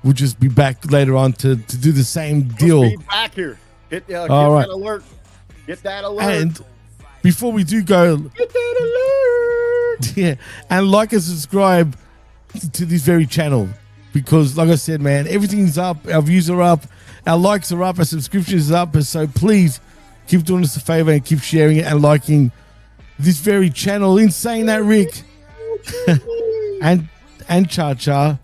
we'll just be back later on to do the same deal? Be back here. Get that alert. Get that alert. And before we do go, get that alert. Yeah, and like and subscribe to this very channel. because, like I said, man, everything's up. Our views are up. Our likes are up. Our subscriptions are up. And so please keep doing us a favor and keep sharing it and liking this very channel. In saying that, Rick and Cha-Cha,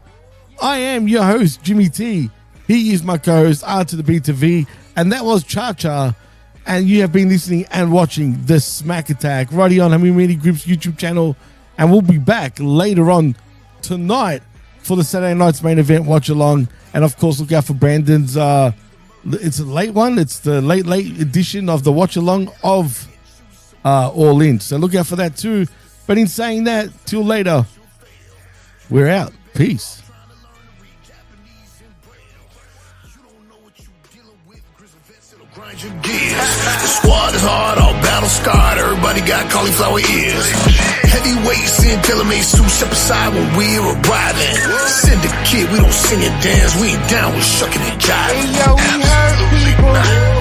I am your host, Jimmy T. He is my co-host, R to the B to V. And that was Cha-Cha. And you have been listening and watching the Smack Attack right here on Hammy Media Group's YouTube channel. And we'll be back later on tonight for the Saturday night's main event watch along. And of course, look out for Brandon's it's a late one. It's the late edition of the watch along of All In. So look out for that too. But in saying that, till later, we're out. Peace. The squad is hard, all battle scarred. Everybody got cauliflower ears. Heavyweights and telomates, two step aside when we're arriving. Syndicate, we don't sing and dance. We ain't down with shucking and jiving. Hey yo, we heard people.